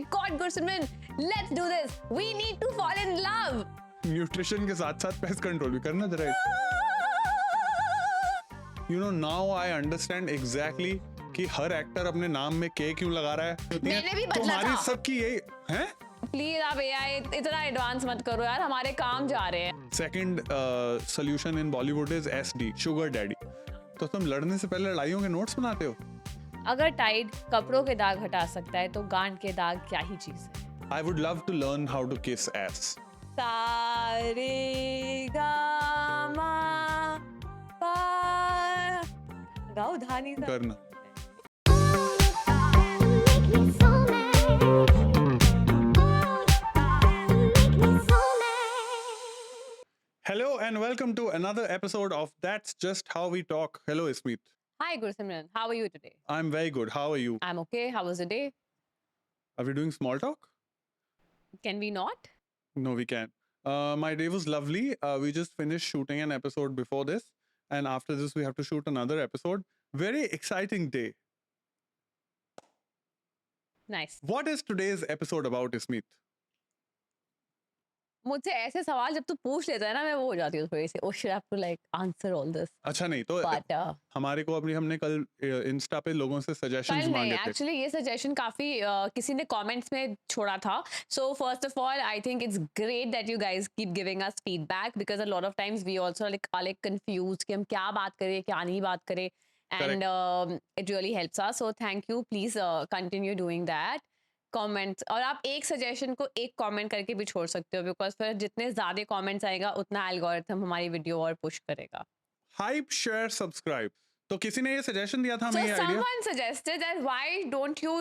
God, Gursimran, let's do this. We need to fall in love. Nutrition के साथ साथ pest control भी करना जरा. You know, now I understand exactly कि हर एक्टर अपने नाम में के क्यों लगा रहा है. मैंने भी बदला तुम्हारी था. सबकी यही है. प्लीज आप AI इतना एडवांस मत करो यार, हमारे काम जा रहे हैं. Second solution in Bollywood is SD, sugar daddy. तो तुम लड़ने से पहले लड़ाइयों के नोट्स बनाते हो. अगर टाइड कपड़ों के दाग हटा सकता है तो गांठ के दाग क्या ही चीज है. I would love to learn how to kiss ass. सारे गामा पा गाओ धानी सा. करना. Hello and welcome to another episode of That's Just How We Talk. Hello, Ismeet. Hi Gursimran, how are you today? I'm very good. How are you? I'm okay. How was the day? Are we doing small talk? Can we not? No, we can. My day was lovely. We just finished shooting an episode before this. And after this, we have to shoot another episode. Very exciting day. Nice. What is today's episode about, Ismeet? मुझसे ऐसे सवाल जब तू पूछ लेता है ना, मैं वो हो जाती हूँ थोड़ी सी. Oh shit, I have to like answer all this. अच्छा नहीं तो But हमारे को अपनी हमने कल इंस्टा पे लोगों से सजेशंस कल नहीं, मांगे थे. एक्चुअली ये सजेशन काफी किसी ने कमेंट्स में छोड़ा था. So first of all I think it's great that you guys keep giving us feedback because a lot of times we also like confused कि हम क्या बात करें क्या नहीं बात करें. And it really helps us. So thank you. Please continue doing that. Comments, और आप एक सजेशन को एक कमेंट करके भी छोड़ सकते हो बिकॉज फिर जितने ज्यादा कमेंट्स आएगा उतना एल्गोरिथम हमारी वीडियो और पुश करेगा. Hype, share, subscribe. तो किसी ने ये सजेशन दिया था So हमें ये idea. someone suggested that why don't you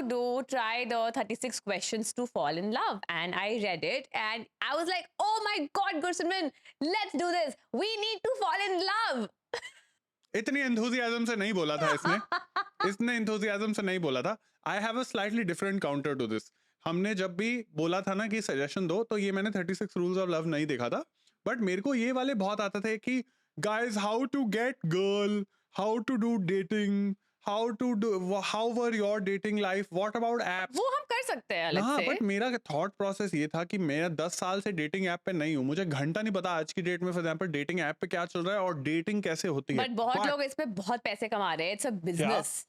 try the 36 questions to fall in love, and I read it and I was like, oh my God, Gursimran, let's do this. We need to fall in love. इतनी enthusiasm से नहीं बोला था इसने. इसने enthusiasm से नहीं बोला था. I have a slightly different counter to this. हमने जब भी बोला था ना कि सजेशन दो, तो ये मैंने 36 रूल्स ऑफ लव नहीं देखा था. बट मेरे को ये वाले बहुत आते थे कि guys how to get girl, how to do dating, how were your dating life, what about apps. वो हम कर सकते हैं अलग हाँ, से. बट मेरा थॉट प्रोसेस ये था कि मैं 10 साल से डेटिंग ऐप पे नहीं हूँ. मुझे घंटा नहीं पता आज की डेट में फॉर एग्जांपल डेटिंग ऐप पे क्या चल रहा है और डेटिंग कैसे होती है. बट बहुत लोग इस पे बहुत पैसे कमा रहे हैं. It's a business.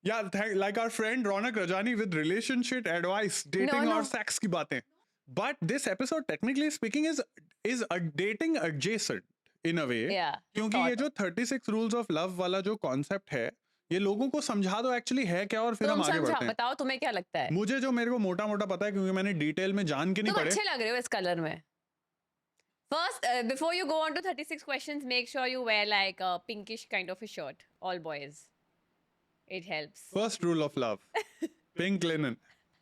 Yeah, like our friend Ronak Rajani with relationship advice, dating No. और sex की बातें. But this episode, technically speaking, is a dating adjacent in a way. Yeah. क्योंकि ये जो 36 rules of love वाला जो concept है, ये लोगों को समझा दो एक्चुअली है क्या और फिर हम आगे बढ़ते हैं. बताओ तुम्हें क्या लगता है. मुझे जो मेरे को मोटा मोटा पता है क्योंकि मैंने डिटेल में जान के नहीं तुम पढ़े. अच्छे लग रहे हो इस कलर में. First, before you go on to 36 questions, make sure you wear like a pinkish kind of a shirt. All boys. It helps. First rule of love. Pink linen.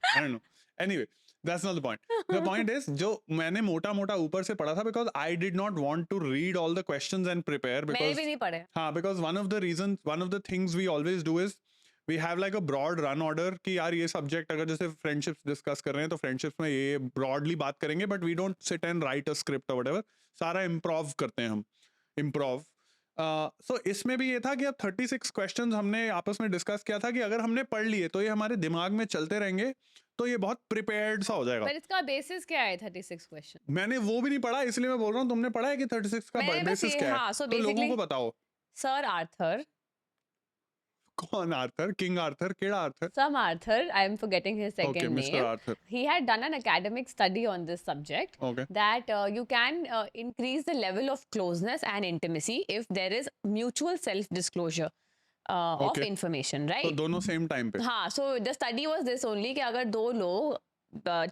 I don't know. Anyway, that's not the point. The point is, जो मैंने मोटा मोटा ऊपर से पढ़ा था because I did not want to read all the questions and prepare मैंने because भी नहीं पढ़े. हाँ, because one of the things we always do is we have like a broad run order कि यार ये subject अगर जैसे friendships discuss कर रहे हैं तो friendships में ये broadly बात करेंगे but we don't sit and write a script or whatever. सारा improv करते हैं हम. Improv. So इसमें भी ये था कि अब 36 क्वेश्चंस हमने आपस में डिस्कस किया था कि अगर हमने पढ़ लिए तो ये हमारे दिमाग में चलते रहेंगे तो ये बहुत प्रिपेयर्ड सा हो जाएगा. पर इसका बेसिस क्या है 36 क्वेश्चन. मैंने वो भी नहीं पढ़ा इसलिए मैं बोल रहा हूँ तुमने पढ़ा है कि 36 का बेसिस क्या है. हाँ, so तो लोगों basically, को बताओ. Sir Arthur. कौन आर्थर? King Arthur? केड़ा Arthur? Some Arthur, I am forgetting his second Okay, name. Mr. Arthur. He had done an academic study on this subject. Okay. That you can increase the level of closeness and intimacy if there is mutual self-disclosure of Okay. information, right? तो दोनों same time पे. हाँ, so the study was this only कि अगर दो लोग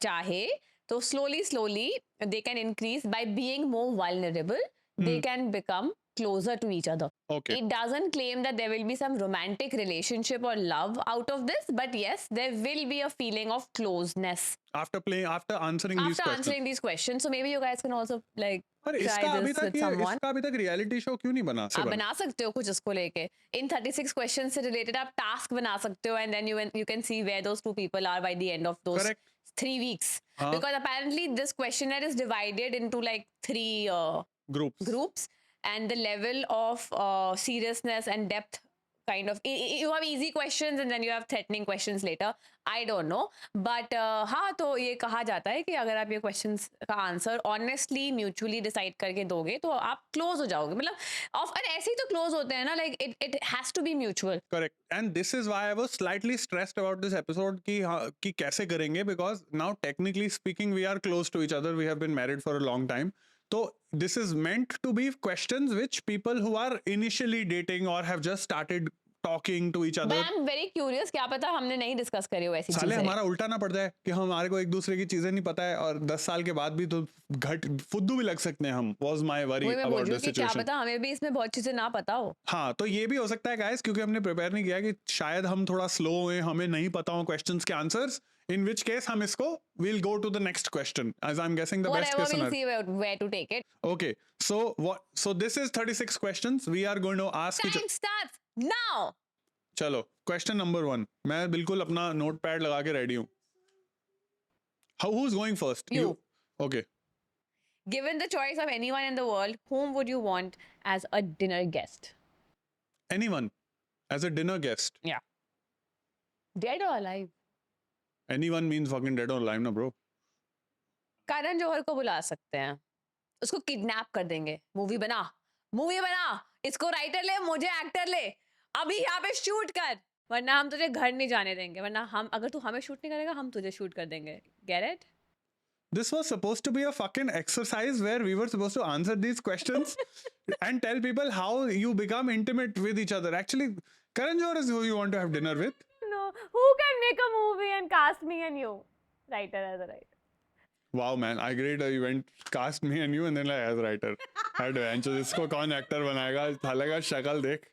चाहे तो slowly they can increase by being more vulnerable. They can become closer to each other. Okay. It doesn't claim that there will be some romantic relationship or love out of this, but yes, there will be a feeling of closeness After answering these questions. So maybe you guys can also like पर try this with someone. इसका अभी तक reality show क्यों नहीं बना? आप बना सकते हो कुछ इसको लेके. इन 36 क्वेश्चन से रिलेटेड आप टास्क बना सकते हो and then you can see where those two people are by the end of those Correct. 3 weeks. Because apparently this questionnaire is divided into like 3 groups and the level of seriousness and depth kind of you have easy questions and then you have threatening questions later. I don't know, but हाँ, तो ये कहा जाता है कि अगर आप ये questions का आंसर honestly mutually decide करके दोगे तो आप close हो जाओगे. मतलब और ऐसे ही तो close होते हैं ना, like it has to be mutual. Correct. And this is why I was slightly stressed about this episode कि कैसे करेंगे, because now technically speaking we are close to each other. We have been married for a long time. So this is meant to be questions which people who are initially dating or have just started talking to each other. But I'm very curious, क्या पता हमने नहीं discuss करी हो ऐसी साले चीजें. हमारा उल्टा ना पड़ जाए कि हमारे को एक दूसरे की चीजें नहीं पता है और 10 साल के बाद भी तो फुद्दू भी लग सकते हैं हम. Was my worry वही मैं बोल about रही the हूँ कि क्या situation. पता हमें भी इसमें बहुत चीजें ना पता हो. हाँ, तो ये भी हो सकता है गाइस, क्योंकि हमने प्रिपेयर नहीं किया कि शायद हम थोड़ा स्लो हुए, हमें नहीं पता हो क्वेश्चंस के आंसर्स, in which case हम इसको we'll go to the next question as I'm guessing the best Whatever, case we'll scenario. see where to take it. Okay, so this is 36 questions we are going to ask each. Time starts now. चलो question number 1. मैं बिल्कुल अपना note pad लगा के ready हूँ. Who's going first? You. Okay. Given the choice of anyone in the world, whom would you want as a dinner guest? Anyone as a dinner guest. Yeah. Dead or alive? Anyone means fucking dead or alive, na bro. Karan Johar को बुला सकते हैं, उसको kidnap कर देंगे. Movie बना, इसको writer ले, मुझे एक्टर ले, अभी यहाँ पे शूट कर, वरना हम तुझे घर नहीं जाने देंगे. वरना हम, अगर तू हमें शूट नहीं करेगा, हम तुझे शूट कर देंगे. Get it? This was supposed to be a fucking exercise where we were supposed to answer these questions and tell people how you become intimate with each other. Actually, Karan Johar is who you want to have dinner with. No, who can make a movie and cast me and you? Writer as a writer. Wow, man, I agreed. You went cast me and you and then like as writer. Adventure. इसको कौन actor बनाएगा? थालेगा शक्ल देख.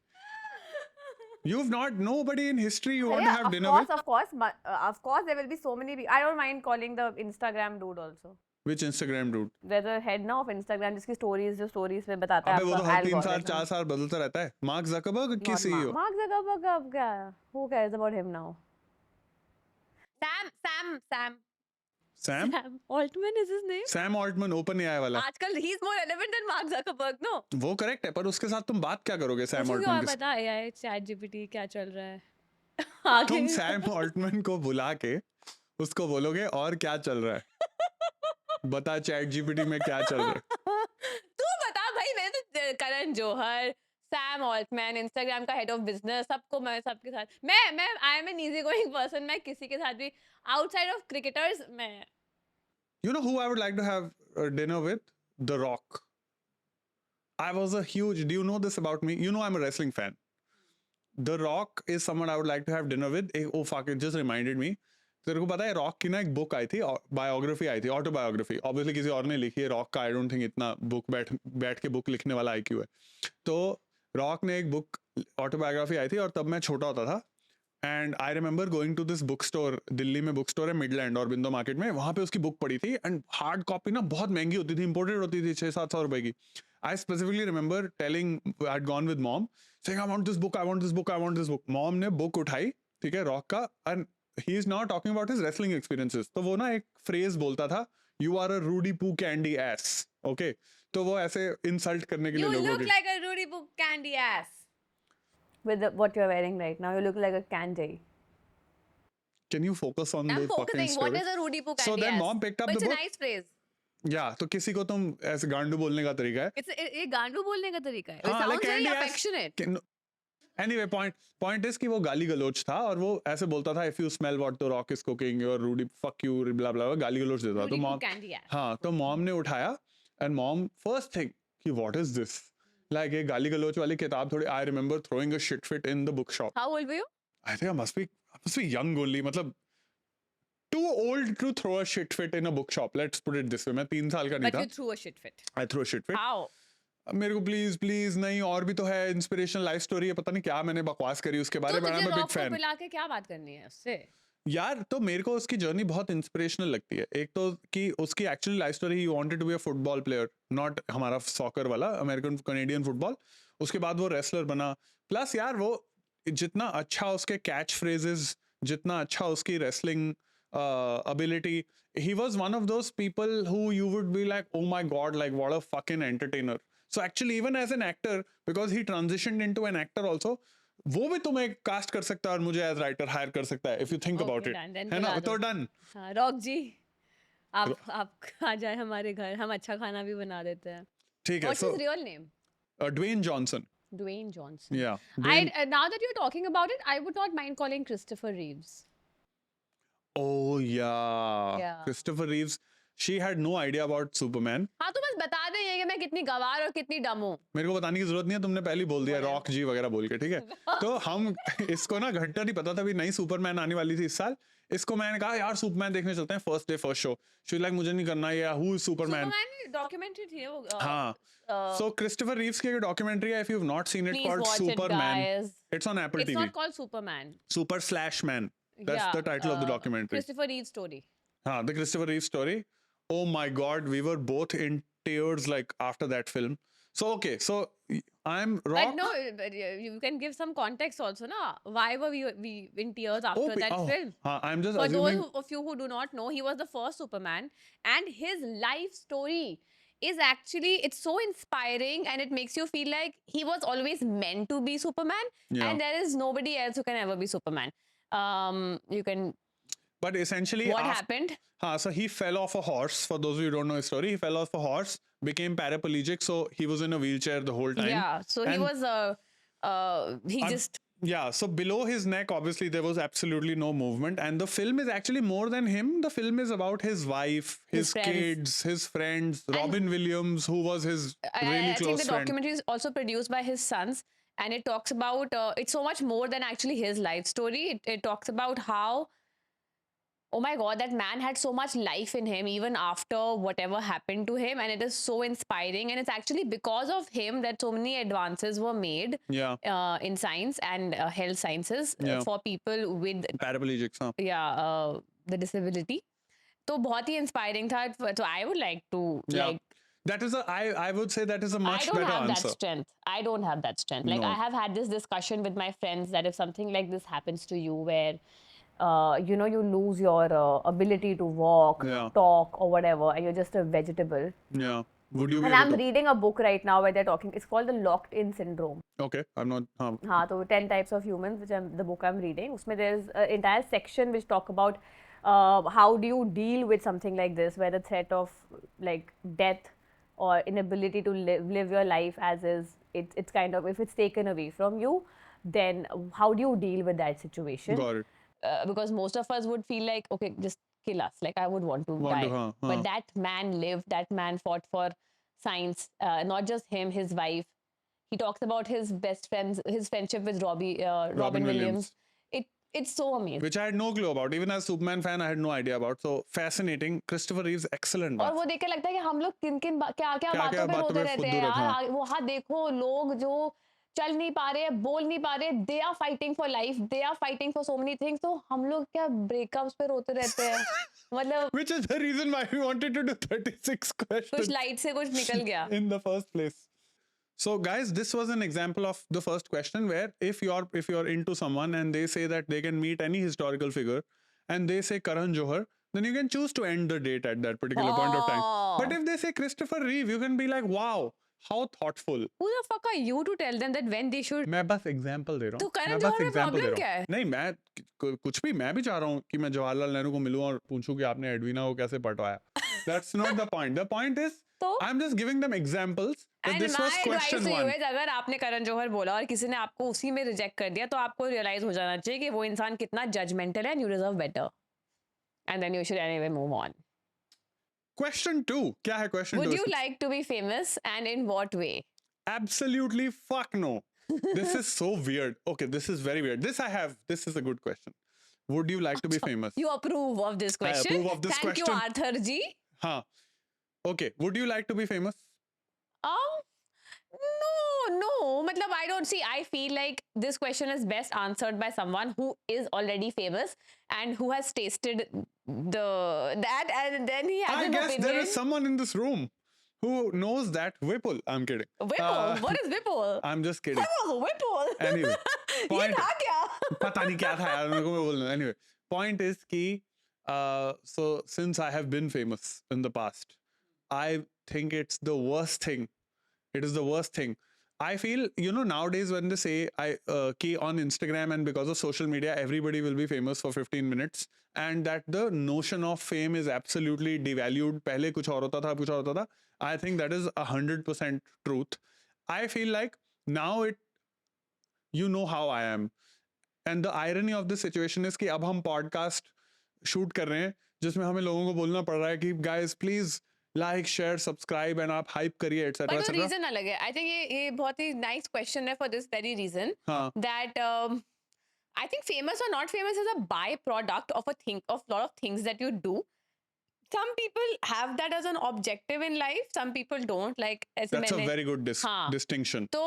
You've not nobody in history you want to have dinner with. Of course, there will be so many. I don't mind calling the Instagram dude also. Which Instagram dude? There's a head now of Instagram जिसकी stories में बताता है. अबे वो तो हर 3 साल 4 साल बदलता रहता है. Mark Zuckerberg की CEO. Mark Zuckerberg अब क्या? Who cares about him now? Sam Altman is his name. Sam Altman, OpenAI वाला. आजकल he's more relevant than Mark Zuckerberg, no? वो करेक्ट है, पर उसके साथ तुम बात क्या करोगे सैम उसको ऑल्टमैन के साथ? पता है यार, ChatGPT क्या चल रहा है. तुम सैम ऑल्टमैन को बुला के उसको बोलोगे और क्या चल रहा है, बता चैट जीपीटी में क्या चल रहा है. तू बता भाई. मैं तो Karan Johar, Sam Altman, Instagram का हेड ऑफ बिजनेस, सबको मैं सबके साथ, मैं I am an easy going person. मैं किसी के साथ भी आउटसाइड ऑफ क्रिकेटर्स मैं. You know who I would like to have dinner with? The Rock. I was a huge. Do you know this about me? You know I'm a wrestling fan. The Rock is someone I would like to have dinner with. Oh fuck! It just reminded me. तेरे को पता है rock की ना एक book आई थी, biography आई थी, autobiography. Obviously किसी और ने लिखी है. रॉक का आई डोंट थिंक इतना बुक बैठ के बुक लिखने वाला IQ है. तो रॉक ने एक बुक ऑटोबायोग्राफी आई थी और तब मैं छोटा होता था. And I remember going to this book store. Delhi में बुक स्टोर है मिडलैंड और बिंदो मार्केट में. वहां पे उसकी बुक पड़ी थी एंड हार्ड कॉपी ना बहुत महंगी होती थी, इंपोर्टेड होती थी, 600-700 रुपए की. I specifically remember telling, I had gone with mom saying I want this book, I want this book, I want this book. Mom ने बुक उठाई, ठीक है, रॉक का, and he is now talking about his wrestling experiences. तो वो ना एक phrase बोलता था, यू आर अ रूडी पू कैंडी एस. ओके, तो वो ऐसे इंसल्ट करने के लिए लोगों look की. like a Rudy Poo candy ass. With what you're wearing right now, you look like a candy. Can you focus on I'm the fucking focusing. story? What is a Rudy Poo candy So then ass? mom picked up But the it's book. a nice phrase. या तो किसी को तुम ऐसे गांडू बोलने का तरीका है. ये गांडू बोलने का तरीका है. It हाँ, sounds like very candy ass. affectionate. Anyway, point is कि वो गाली गलोच था और वो ऐसे बोलता था, if you smell what the rock is cooking, you're rudy, fuck you, blah blah, गाली गलोच देता. Rudy तो Poo मॉम, candy ass. हाँ, तो मॉम ने उठाया and mom first thing कि what is this? Like ये गाली गलोच वाली किताब थोड़ी. I remember throwing a shit fit in the bookshop. How old were you? I think I must be young only. मतलब too old to throw a shit fit in a bookshop. Let's put it this way. मैं 3 साल का नहीं But था. you threw a shit fit. I threw a shit fit. How? अब मेरे को please नहीं, और भी तो है, इंस्पिरेशनल लाइफ स्टोरी है, पता नहीं क्या मैंने बकवास करी उसके बारे में. तो मैं तुझे बिग रॉक को फैन पिला के क्या बात करनी है उससे? यार. तो मेरे को उसकी जर्नी बहुत इंस्पिरेशनल लगती है. एक तो कि उसकी actually life story, he wanted to be a football player, not हमारा सॉकर वाला, अमेरिकन कैनेडियन फुटबॉल. उसके बाद वो रेसलर बना. प्लस यार वो जितना अच्छा उसके कैच फ्रेजेस, जितना अच्छा उसकी wrestling ability, he was one of those people who you would be like, oh my god, like what a fucking entertainer. So actually even as an actor, because he transitioned into an actor also, वो भी तुम्हें cast कर सकता है और मुझे as writer higher कर सकता है, if you think about it, done, है ना? तो डन। हाँ रॉक जी, आप आ जाए हमारे घर, हम अच्छा खाना भी बना देते हैं. ठीक है. What's so his real name? Dwayne Johnson. Dwayne Johnson. या I Dwayne. now that you're talking about it, I would not mind calling Christopher Reeves. Oh yeah, Yeah. Christopher Reeves. She had no idea about Superman. हाँ तो बस बता दे ये कि मैं कितनी गवार और कितनी डम हूँ. मेरे को बताने की जरूरत नहीं है, तुमने पहले ही बोल दिया Whatever. रॉक जी वगैरह बोल के, ठीक है? तो हम इसको ना घंटा नहीं पता था भी नई सुपरमैन आने वाली थी इस साल. इसको मैंने कहा यार सुपरमैन देखने चलते हैं, first day first show. She like मुझे नहीं करना ये, who is Superman. Superman documentary थी वो. हाँ. So Christopher Reeves की एक डॉक्यूमेंट्री है, if you've not seen it, Please called watch it, Superman. guys. It's on Apple It's TV. not called Superman. Super slash man. That's Yeah, the title of the documentary. Christopher Reeve story. हाँ, the Christopher Reeve story. Oh my God, we were both in tears like after that film. So okay, so I'm But Rock. no, but you can give some context also, na? Why were we in tears after that film? I'm just For those assuming. of you who do not know, he was the first Superman, and his life story is actually, it's so inspiring, and it makes you feel like he was always meant to be Superman, Yeah. and there is nobody else who can ever be Superman. You can. But essentially, What happened? So he fell off a horse. For those of you who don't know his story, he fell off a horse, became paraplegic, so he was in a wheelchair the whole time. Yeah. So he And- was. He just. Yeah, so below his neck, obviously, there was absolutely no movement. And the film is actually more than him. The film is about his wife, his friends. kids, his friends, Robin Williams, who was his really I think close the friend. documentary is also produced by his sons, and it talks about it's so much more than actually his life story. It talks about how, oh my God, that man had so much life in him even after whatever happened to him, and it is so inspiring. And it's actually because of him that so many advances were made Yeah, in science and health sciences Yeah. for people with paraplegics. Huh? the disability. तो बहुत ही inspiring था. So I would like to Yeah. like. That is I would say that is a much I don't better have answer. that strength. I don't have that strength. Like No. I have had this discussion with my friends that if something like this happens to you, where you know you lose your ability to walk, Yeah. talk, or whatever, and you're just a vegetable. Yeah. Would you be And able I'm to? reading a book right now where they're talking. It's called the locked-in syndrome. Okay, I'm not. हाँ, तो 10 types of humans, which the book I'm reading. उसमें there's an entire section which talk about how do you deal with something like this, where the threat of like death or inability to live your life as is, it's kind of, if it's taken away from you, then how do you deal with that situation? Got it. Because most of us would feel like, okay, just kill us. Like I would want to die. But that man lived. That man fought for science. Not just him, his wife. He talks about his best friends, his friendship with Robin Williams. It's so amazing. Which I had no clue about. Even as Superman fan, I had no idea about. So fascinating. Christopher Reeves, excellent. और वो देख के लगता है कि हम लोग किन किन क्या क्या बातों पे रोते रहते हैं यार. वो हाँ देखो लोग जो चल नहीं पा रहे, बोल नहीं पा रहे, they are fighting for life, they are fighting for so many things. तो हम लोग क्या breakups पे रोते रहते हैं. मतलब Which is the reason why we wanted to do 36 questions. कुछ लाइट से कुछ निकल गया. In the first place. So guys, this was an example of the first question where if you're into someone and they say that they can meet any historical figure and they say Karan Johar, then you can choose to end the date at that particular point of time. But if they say Christopher Reeve, you can be like, wow, how thoughtful. Who the fuck are you to tell them that when they should? मैं बस example दे रहा हूँ. तो करण जौहर में problem क्या है? नहीं मैं कुछ भी मैं भी चाह रहा हूँ कि मैं जवाहरलाल नेहरू को मिलूं और पूछूं कि आपने एडवीना को कैसे पटवाया. That's not the point. The point is I'm just giving them examples. And this was question one. अगर आपने करण जौहर बोला और किसी ने आपको उसी में रिजेक्ट कर दिया तो आपको रियलाइज हो जाना चाहिए कि वो इंसान कितना जजमेंटल है and you deserve better. And then you should anyway move on. Question 2. क्या है question 2? Would you like to be famous and in what way? Absolutely fuck no. This is so weird. Okay, this is very weird. This is a good question. Would you like to be famous? You approve of this question? I approve of this question. Thank you, Arthur ji. Huh. Okay, would you like to be famous? No. Matlab, I don't see. I feel like this question is best answered by someone who is already famous and who has tasted that, and then he has I an guess opinion. there is someone in this room who knows that. Vipul. I'm kidding. Vipul? What is Vipul? I'm just kidding. Vipul. Anyway, ये point. था क्या? पता नहीं क्या था यार, मेरे को मैं बोलना. Anyway, point is कि so since I have been famous in the past, I think it's the worst thing. It is the worst thing. I feel, nowadays when they say ki on Instagram and because of social media, everybody will be famous for 15 minutes, and that the notion of fame is absolutely devalued. पहले कुछ और होता था, अब कुछ और होता था. I think that is 100% truth. I feel like now you know how I am. And the irony of this situation is कि अब हम podcast shoot कर रहे हैं जिसमें हमें लोगों को बोलना पड़ रहा है कि guys please like, share, subscribe and आप hype करिए etc पर वो etc. रीजन अलग है. आई थिंक ये बहुत ही नाइस क्वेश्चन है फॉर दिस वेरी रीजन हाँ. that I think famous or not famous is a byproduct of lot of things that you do. Some people have that as an objective in life. Some people don't. Like ऐसे That's a मैंने very good हाँ. distinction. तो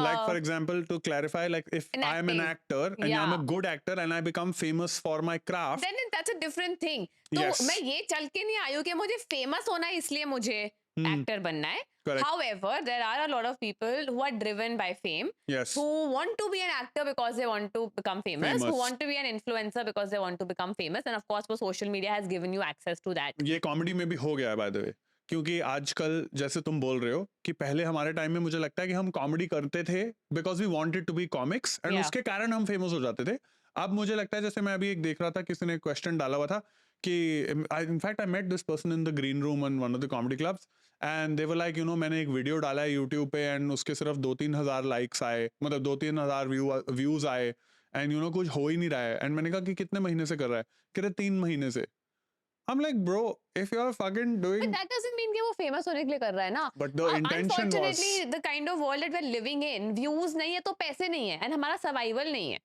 Like for example, to clarify, like if in I am an acting. actor and Yeah. I'm a good actor and I become famous for my craft, then that's a different thing. तो Yes. मैं ये चल के नहीं आई हूँ कि मुझे famous होना है इसलिए मुझे एक्टर बनना है. Correct. However, there are a lot of people who are driven by fame, yes, who want to be an actor because they want to become famous, who want to be an influencer because they want to become famous, and of course, for social media has given you access to that. ये comedy में भी हो गया है by the way, क्योंकि आजकल जैसे तुम बोल रहे हो कि पहले हमारे टाइम में मुझे लगता है कि हम कॉमेडी करते थे because we wanted to be comics and Yeah. उसके कारण हम फेमस हो जाते थे. अब मुझे लगता है जैसे मैं अभी एक देख रहा था, किसी ने क्वेश्चन डाला हुआ था कि in fact I met this person in the green room in one of the comedy clubs and they were like मैंने एक वीडियो डाला है यूट्यूब पे एंड उसके सिर्फ 2-3 हजार लाइक्स आए, मतलब 2-3 हजार व्यूज आए एंड कुछ हो ही नहीं रहा है. एंड मैंने कहा कि कितने महीने से कर रहा है, कह रहे 3 महीने से. I'm like, bro, if you are fucking But doing, that doesn't mean कि वो famous होने के लिए कर रहा है ना. but the intention was, Unfortunately, the kind of world that we're living in, views नहीं है तो पैसे नहीं है, and हमारा survival नहीं है.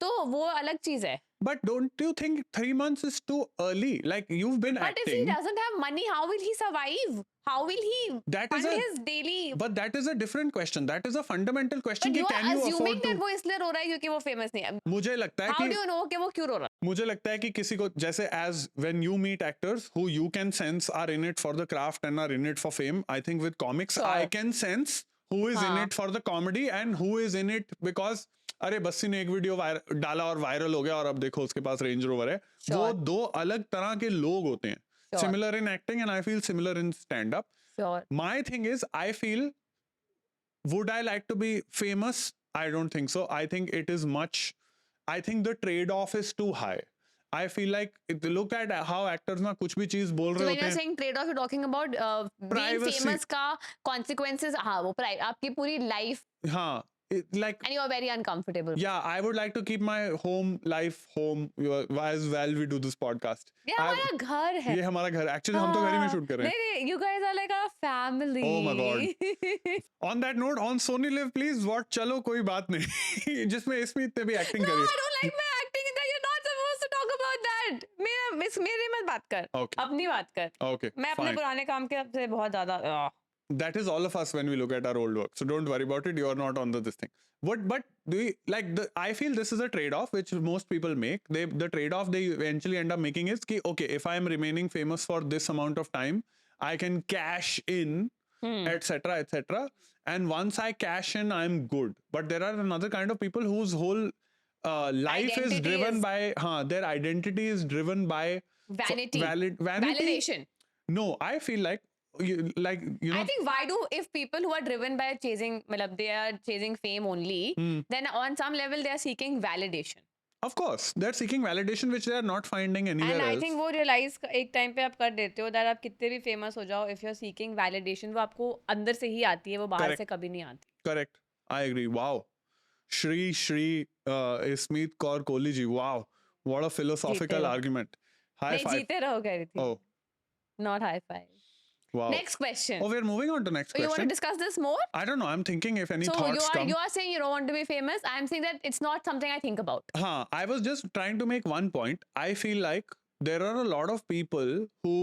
तो वो अलग चीज है. but don't you think 3 months is too early? Like you've been But if he acting. doesn't have money, how will he survive? How will he That is fund a- his daily? But that is a different question. That is a fundamental question. But कि you can are you assuming afford that to? वो इसलिए रो रहा है क्योंकि वो famous नहीं है. मुझे लगता है How do कि you know कि वो क्यों रो रहा है? मुझे लगता है कि किसी को जैसे as when you meet actors who you can sense are in it for the craft and are in it for fame. I think with comics Sure. I can sense who is in हाँ. it for the comedy and who is in it because अरे बस्सी ने एक video डाला और viral हो गया और अब देखो उसके पास रेंज रोवर है. Sure. वो दो अलग तरह के लोग होते हैं. Sure. Similar in acting and I feel similar in stand up. Sure. My thing is I feel, would I like to be famous? I don't think so. I think it is much, I think the trade off is too high. I feel like if you look at how actors ना कुछ भी चीज बोल So रहे when होते you're हैं. saying trade off, you're talking about being Privacy. famous का consequences. हाँ वो आपकी पूरी life हाँ, like and you're very uncomfortable. yeah, I would like to keep my home life home as well we do this podcast. ये हमारा घर है. ये हमारा घर, actually हम तो घर ही में हाँ. शूट कर रहे हैं. नहीं, you guys are like a family. Oh my God. On that note, on Sony Live please watch चलो कोई बात नहीं जिसमें इसमें इतने भी एक्टिंग No, करिए. I don't like my acting in that. You're not supposed to talk about that. मेरे मत बात कर. Okay. अपनी बात कर. Okay, मैं अपने fine. पुराने काम के से बहुत ज्यादा That is all of us when we look at our old work. So don't worry about it. You are not on this thing. But do we like I feel this is a trade-off which most people make. The trade-off they eventually end up making is ki, okay, if I am remaining famous for this amount of time, I can cash in, etc. etc. And once I cash in, I'm good. But there are another kind of people whose whole life is Identity driven is- by their identity is driven by vanity. vanity. Validation. No, I feel like you know. I think why do if people who are driven by chasing, मतलब they are chasing fame only, then on some level they are seeking validation. Of course, they're seeking validation which they are not finding anywhere And I else. think वो realize एक time पे आप कर देते हो that आप कितने भी famous हो जाओ, if you're seeking validation, वो आपको अंदर से ही आती है, वो बाहर Correct. से कभी नहीं आती. Correct. I agree. Wow. Shri Ismeet Kaur Kohli ji. Wow. What a philosophical जीते रहो. argument. High नहीं five. जीते रहो कह रही थी. Oh, Not high five. wow. Next question. Oh, we're moving on to next You want to question. discuss this more? I don't know. I'm thinking if any So thoughts come. you are saying you don't want to be famous. I'm saying that it's not something I think about. हाँ, I was just trying to make one point. I feel like there are a lot of people who,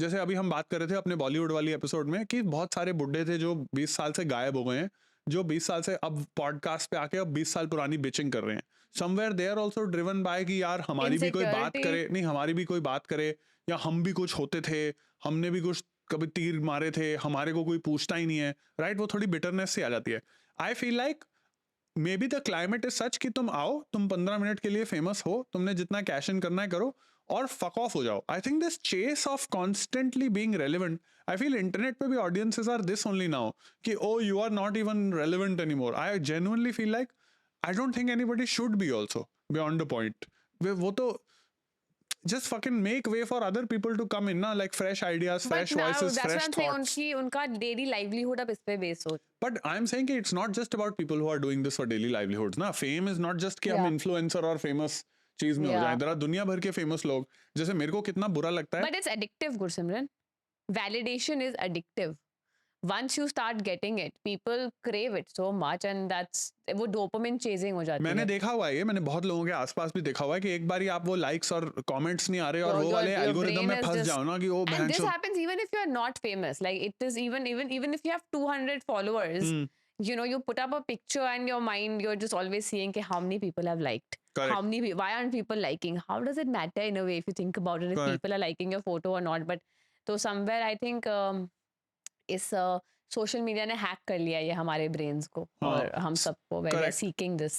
जैसे अभी हम बात कर रहे थे अपने बॉलीवुड वाली एपिसोड में कि बहुत सारे बुड्ढे थे जो 20 साल से गायब हो गए हैं, जो 20 साल से अब पॉडकास्ट पे आके अब 20 साल पुरानी बिचिंग कर रहे हैं. Somewhere they are also driven by कि यार हमारी भी कोई बात Insecurity. करे, नहीं हमारी भी कोई बात करे, या हम भी कुछ होते थे, हमने भी कुछ कभी तीर मारे थे, हमारे को कोई पूछता ही नहीं है, राइट? वो थोड़ी बिटरनेस से आ जाती है. I feel like may be the climate is such कि तुम आओ, तुम 15 मिनट के लिए फेमस हो, तुमने जितना कैश इन करना है करो, और fuck off हो जाओ. I think this chase of constantly being relevant, I feel internet पे भी audiences are this only now कि oh you are not even relevant anymore. I genuinely feel like I don't think anybody should be also beyond the point. वो तो just fucking make way for other people to come in ना, like fresh ideas, But fresh now voices, that's fresh what I'm saying. thoughts. उनका daily livelihood अब इस पे base हो. But I'm saying कि it's not just about people who are doing this for daily livelihoods ना. Fame is not just कि हम Yeah. influencer और famous चीज में हो Yeah. जाएं. There are दुनिया भर के famous लोग. जैसे मेरे को कितना बुरा लगता है. But it's addictive, Gursimran. Validation is addictive. Once you start getting it, people crave it so much, and that's वो dopamine chasing हो जाती मैंने है. देखा हुआ है ये, मैंने बहुत लोगों के आसपास भी देखा हुआ है कि एक बार ही आप वो likes और comments नहीं आ रहे और वो वाले Your algorithm brain में is फंस just- जाओ ना कि वो And this भैंचो. happens even if you're not famous. Like it is even if you have 200 followers, you know, you put up a picture and your mind, you're just always seeing कि how many people have liked. Correct. How many? Why aren't people liking? How does it matter in a way if you think about it? If Correct. people are liking your photo or not? But so somewhere I think इस social media ने hack कर लिया ये हमारे brains को और हम सबको we are Correct. seeking this.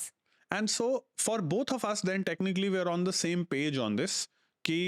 And so for both of us then technically we are on the same page on this कि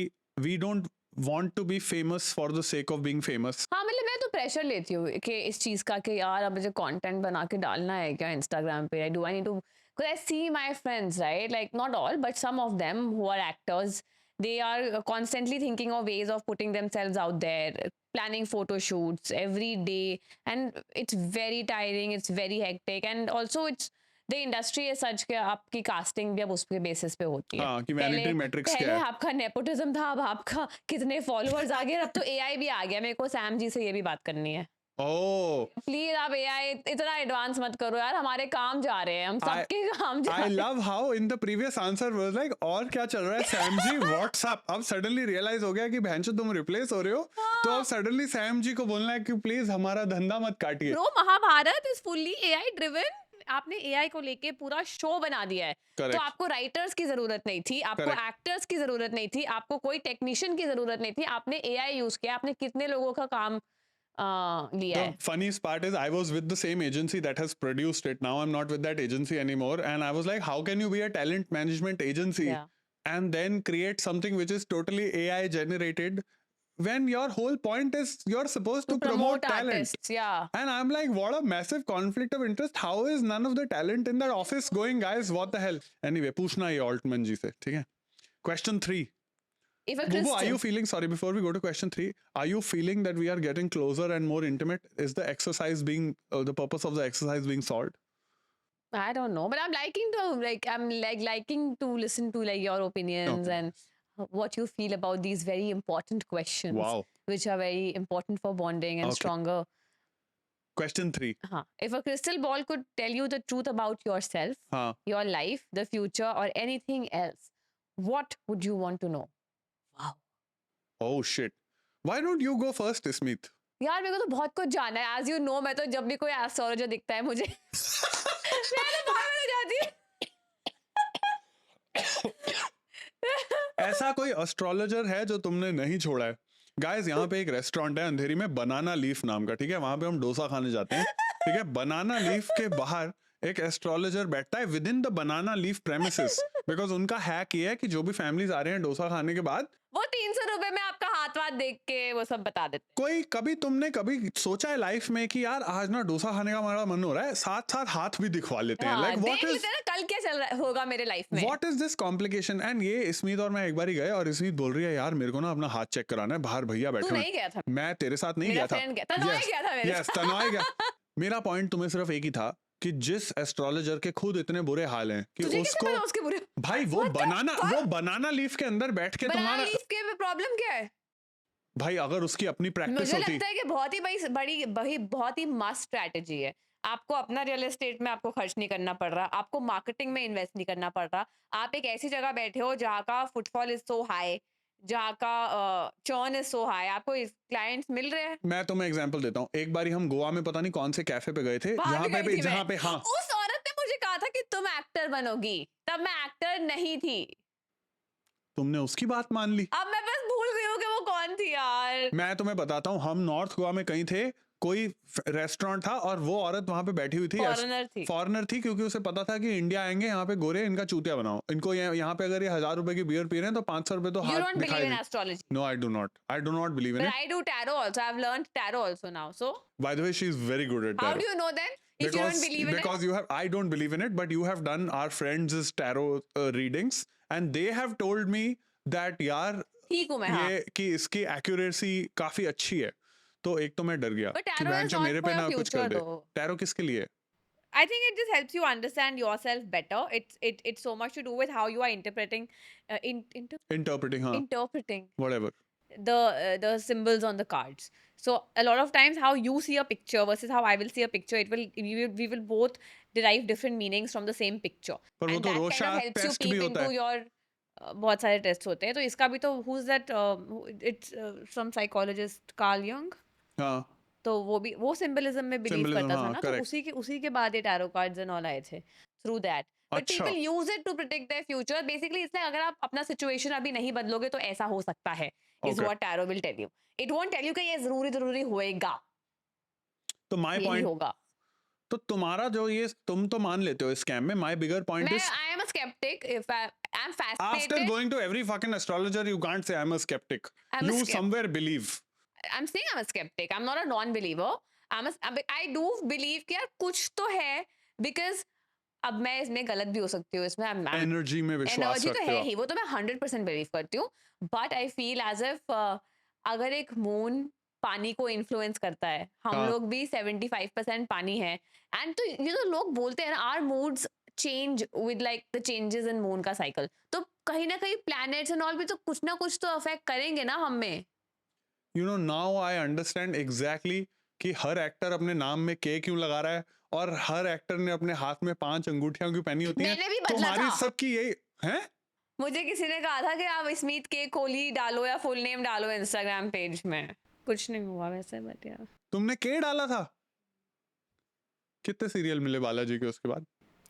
we don't want to be famous for the sake of being famous. हाँ मतलब मैं तो pressure लेती हूँ कि इस चीज का कि यार अब मुझे कंटेंट बना के डालना है क्या इंस्टाग्राम पे. Do I need to, because I see my friends, right, like not all but some of them who are actors, they are constantly thinking of ways of putting themselves out there, planning photo shoots every day, and it's very tiring, it's very hectic, and also it's the industry is such कि आपकी casting भी अब उसके basis पे होती है. हाँ कि vanity metrics क्या पहले है. आपका nepotism था, अब आपका कितने followers आ गए, अब तो AI भी आ गया. मेरे को सैम जी से ये भी बात करनी है. Oh, प्लीज आप AI इतना एडवांस मत करो यार, हमारे काम जा रहे हैं, हम सबके काम जा I रहे हैं. love how in the previous answer was like और क्या चल रहा है सैम जी व्हाट्स अप. अब सडनली रियलाइज हो गया कि भैंचो तुम रिप्लेस हो रहे हो, तो अब सडनली सैम जी को बोलना है कि प्लीज हमारा धंधा मत काटिए. Bro Mahabharat is fully AI driven. आपने AI को लेके पूरा शो बना दिया है. Correct. तो आपको राइटर्स की जरूरत नहीं थी, आपको Correct. एक्टर्स की जरूरत नहीं थी, आपको कोई टेक्नीशियन की जरूरत नहीं थी. आपने AI यूज किया, आपने कितने लोगों का काम लिया है. The funniest part is I was with the same agency that has produced it. Now I'm not with that agency anymore. And I was like, how can you be a talent management agency Yeah. and then create something which is totally AI generated when your whole point is you're supposed to promote talent? artists, yeah. And I'm like, what a massive conflict of interest. How is none of the talent in that office going, guys? What the hell? Anyway, पूछना ये Altman जी से, ठीक है? Question 3. If a Bubu, are Christian, you feeling, sorry, before we go to question 3, are you feeling that we are getting closer and more intimate? Is the exercise being, the purpose of the exercise being solved? I don't know, but I'm liking to listen to like your opinions Okay. and what you feel about these very important questions, Wow. which are very important for bonding and Okay. stronger. Question 3. If a crystal ball could tell you the truth about yourself, Haan. your life, the future, or anything else, what would you want to know? Wow. Oh shit. Why don't you go first, Ismeet? यार मेरे को तो बहुत कुछ जानना है. As you know, मैं तो जब भी कोई एस्ट्रोलॉजर दिखता है मुझे मैं तो पागल हो जाती हूँ. ऐसा कोई एस्ट्रोलॉजर है जो तुमने नहीं छोड़ा है? गाइस यहाँ पे एक रेस्टोरेंट है अंधेरी में, बनाना लीफ नाम का, ठीक है? वहां पे हम डोसा खाने जाते हैं, ठीक है? बनाना लीफ के बाहर एक एस्ट्रोलॉजर बैठता है with in the banana leaf premises, because उनका हैक ये है कि जो भी फैमिलीज आ रहे हैं डोसा खाने के बाद, वो 300 रुपए में आपका हाथ वाथ देख के वो सब बता देते. कोई कभी तुमने कभी सोचा है लाइफ में कि यार आज ना डोसा खाने का हमारा मन हो रहा है, साथ साथ हाथ भी दिखवा लेते हैं? हाँ, लाइक देख व्हाट इज लेते हैं ना कल क्या चल रहा होगा मेरे लाइफ में. What is this complication? And ये इसमीत और मैं एक बार ही गए और इसमीत बोल रही है यार मेरे को ना अपना हाथ चेक कराना है, बाहर भैया तू बैठे हुए नहीं गया था. हैं. मैं तेरे साथ नहीं मेरा गया था. फ्रेंड गया, तनॉय गया था मेरे यस तनॉय गया. मेरा पॉइंट तुम्हें सिर्फ एक ही था कि जिस एस्ट्रोलॉजर के खुद इतने बुरे हाल हैं कि तुझे कैसे उसको पता उसके बुरे भाई वो बनाना लीफ के अंदर बैठ के बनाना तुम्हारा लीफ के प्रॉब्लम क्या है? भाई अगर उसकी अपनी प्रैक्टिस मुझे होती, लगता है कि बहुत ही मस्त स्ट्रैटेजी है. आपको अपना रियल एस्टेट में आपको खर्च नहीं करना पड़ रहा, आपको मार्केटिंग में इन्वेस्ट नहीं करना पड़ रहा. आप एक ऐसी जगह बैठे हो जहाँ का फुटफॉल इज सो हाई, जहाँ का चर्न इज सो हाई, आपको क्लाइंट्स मिल रहे हैं. मैं तुम्हें एग्जांपल देता हूँ. एक बारी हम गोवा में पता नहीं कौन से कैफे पे गए थे वहाँ भी गई थी जहाँ मैं. पे हाँ उस औरत ने मुझे कहा था कि तुम एक्टर बनोगी, तब मैं एक्टर नहीं थी. तुमने उसकी बात मान ली. अब मैं बस भूल गई हूँ कि वो कौन थी यार. मैं तुम्हें बताता हूँ, हम नॉर्थ गोवा में कहीं थे, कोई रेस्टोरेंट था और वो औरत वहां पे बैठी हुई थी, फॉरेनर थी। फॉरेनर थी, क्योंकि उसे पता था कि इंडिया आएंगे यहाँ पे गोरे, इनका चूतिया बनाओ, इनको यहाँ पे अगर ये 1000 रुपए की बियर पी रहे हैं तो 500 रुपए तो You हाथ don't दिखाई believe in they. astrology, No, I do not. I do not believe in but it. I do tarot also. I've learned tarot also now. So By the way, she's very good at how tarot. do you know then if you don't believe in it? Because you have, I don't believe in it, but you have done our friends' tarot readings, and they have told me that यार ठीक हूँ मैं, हाँ. ये कि इसकी accuracy काफी अच्छी है. तो एक तो मैं डर गया But कि tarot is बहनचोद not मेरे for पे your ना कुछ कर future दे. though. टैरो किसके लिए है? I think it just helps you understand yourself better. It's so much to do with how you are interpreting, Interpreting, हाँ, interpreting whatever. the symbols on the cards. So a lot of times how you see a picture versus how I will see a picture, we will both derive different meanings from the same picture. पर वो And तो that kind रोशा of helps you test भी peep होता into है. your बहुत सारे test होते हैं. तो इसका भी तो who's that it's some psychologist Carl Jung. हाँ, तो वो सिंबलिज्म में बिलीव Symbolism, करता था हाँ, ना, तो correct. उसी के बाद ये टैरो कार्ड्स एंड ऑल आए थे थ्रू दैट. बट अच्छा. People use it to protect their future basically. इसलिए अगर आप अपना सिचुएशन अभी नहीं बदलोगे तो ऐसा हो सकता है, is Okay. What tarot will tell you. It won't tell you कि ये जरूरी होएगा, तो माय यही पॉइंट, होगा. तो तुम्हारा जो ये तुम तो मान लेते हो इस स्कैम में. माय बिगर पॉइंट मैं is I am a sceptic. If I am after fascinated, going to every fucking astrologer you can't say I'm a skeptic. I'm a You skeptic. somewhere believe. I'm saying I'm a skeptic. I'm not a non-believer. I do believe कि यार कुछ तो है, because अब मैं इसमें गलत भी हो सकती हूँ, इसमें एनर्जी में विश्वास एनर्जी तो रखते है हो. ही, वो तो मैं 100% बिलीव करती हूँ. But I feel as if अगर एक मून पानी को इन्फ्लुएंस करता है, हम हाँ. लोग भी 75% पानी है. एंड तो ये तो लोग बोलते हैं ना, our moods change with like the changes in moon का साइकिल. तो कहीं ना कहीं प्लैनेट्स एंड ऑल भी तो कुछ ना कुछ तो अफेक्ट करेंगे ना हम में. You know, now I understand exactly कि हर एक्टर अपने नाम में के क्यों लगा रहा है, और हर एक्टर ने अपने हाथ में 5 अंगूठियां क्यों पहनी होती हैं. मैंने भी बदला तुम्हारी था. सबकी यही है. मुझे किसी ने कहा था कि आप स्मिथ के कोहली डालो या फुल नेम डालो इंस्टाग्राम पेज में. कुछ नहीं हुआ वैसे, बट यार तुमने के डाला था. कितने सीरियल मिले बालाजी के उसके बाद?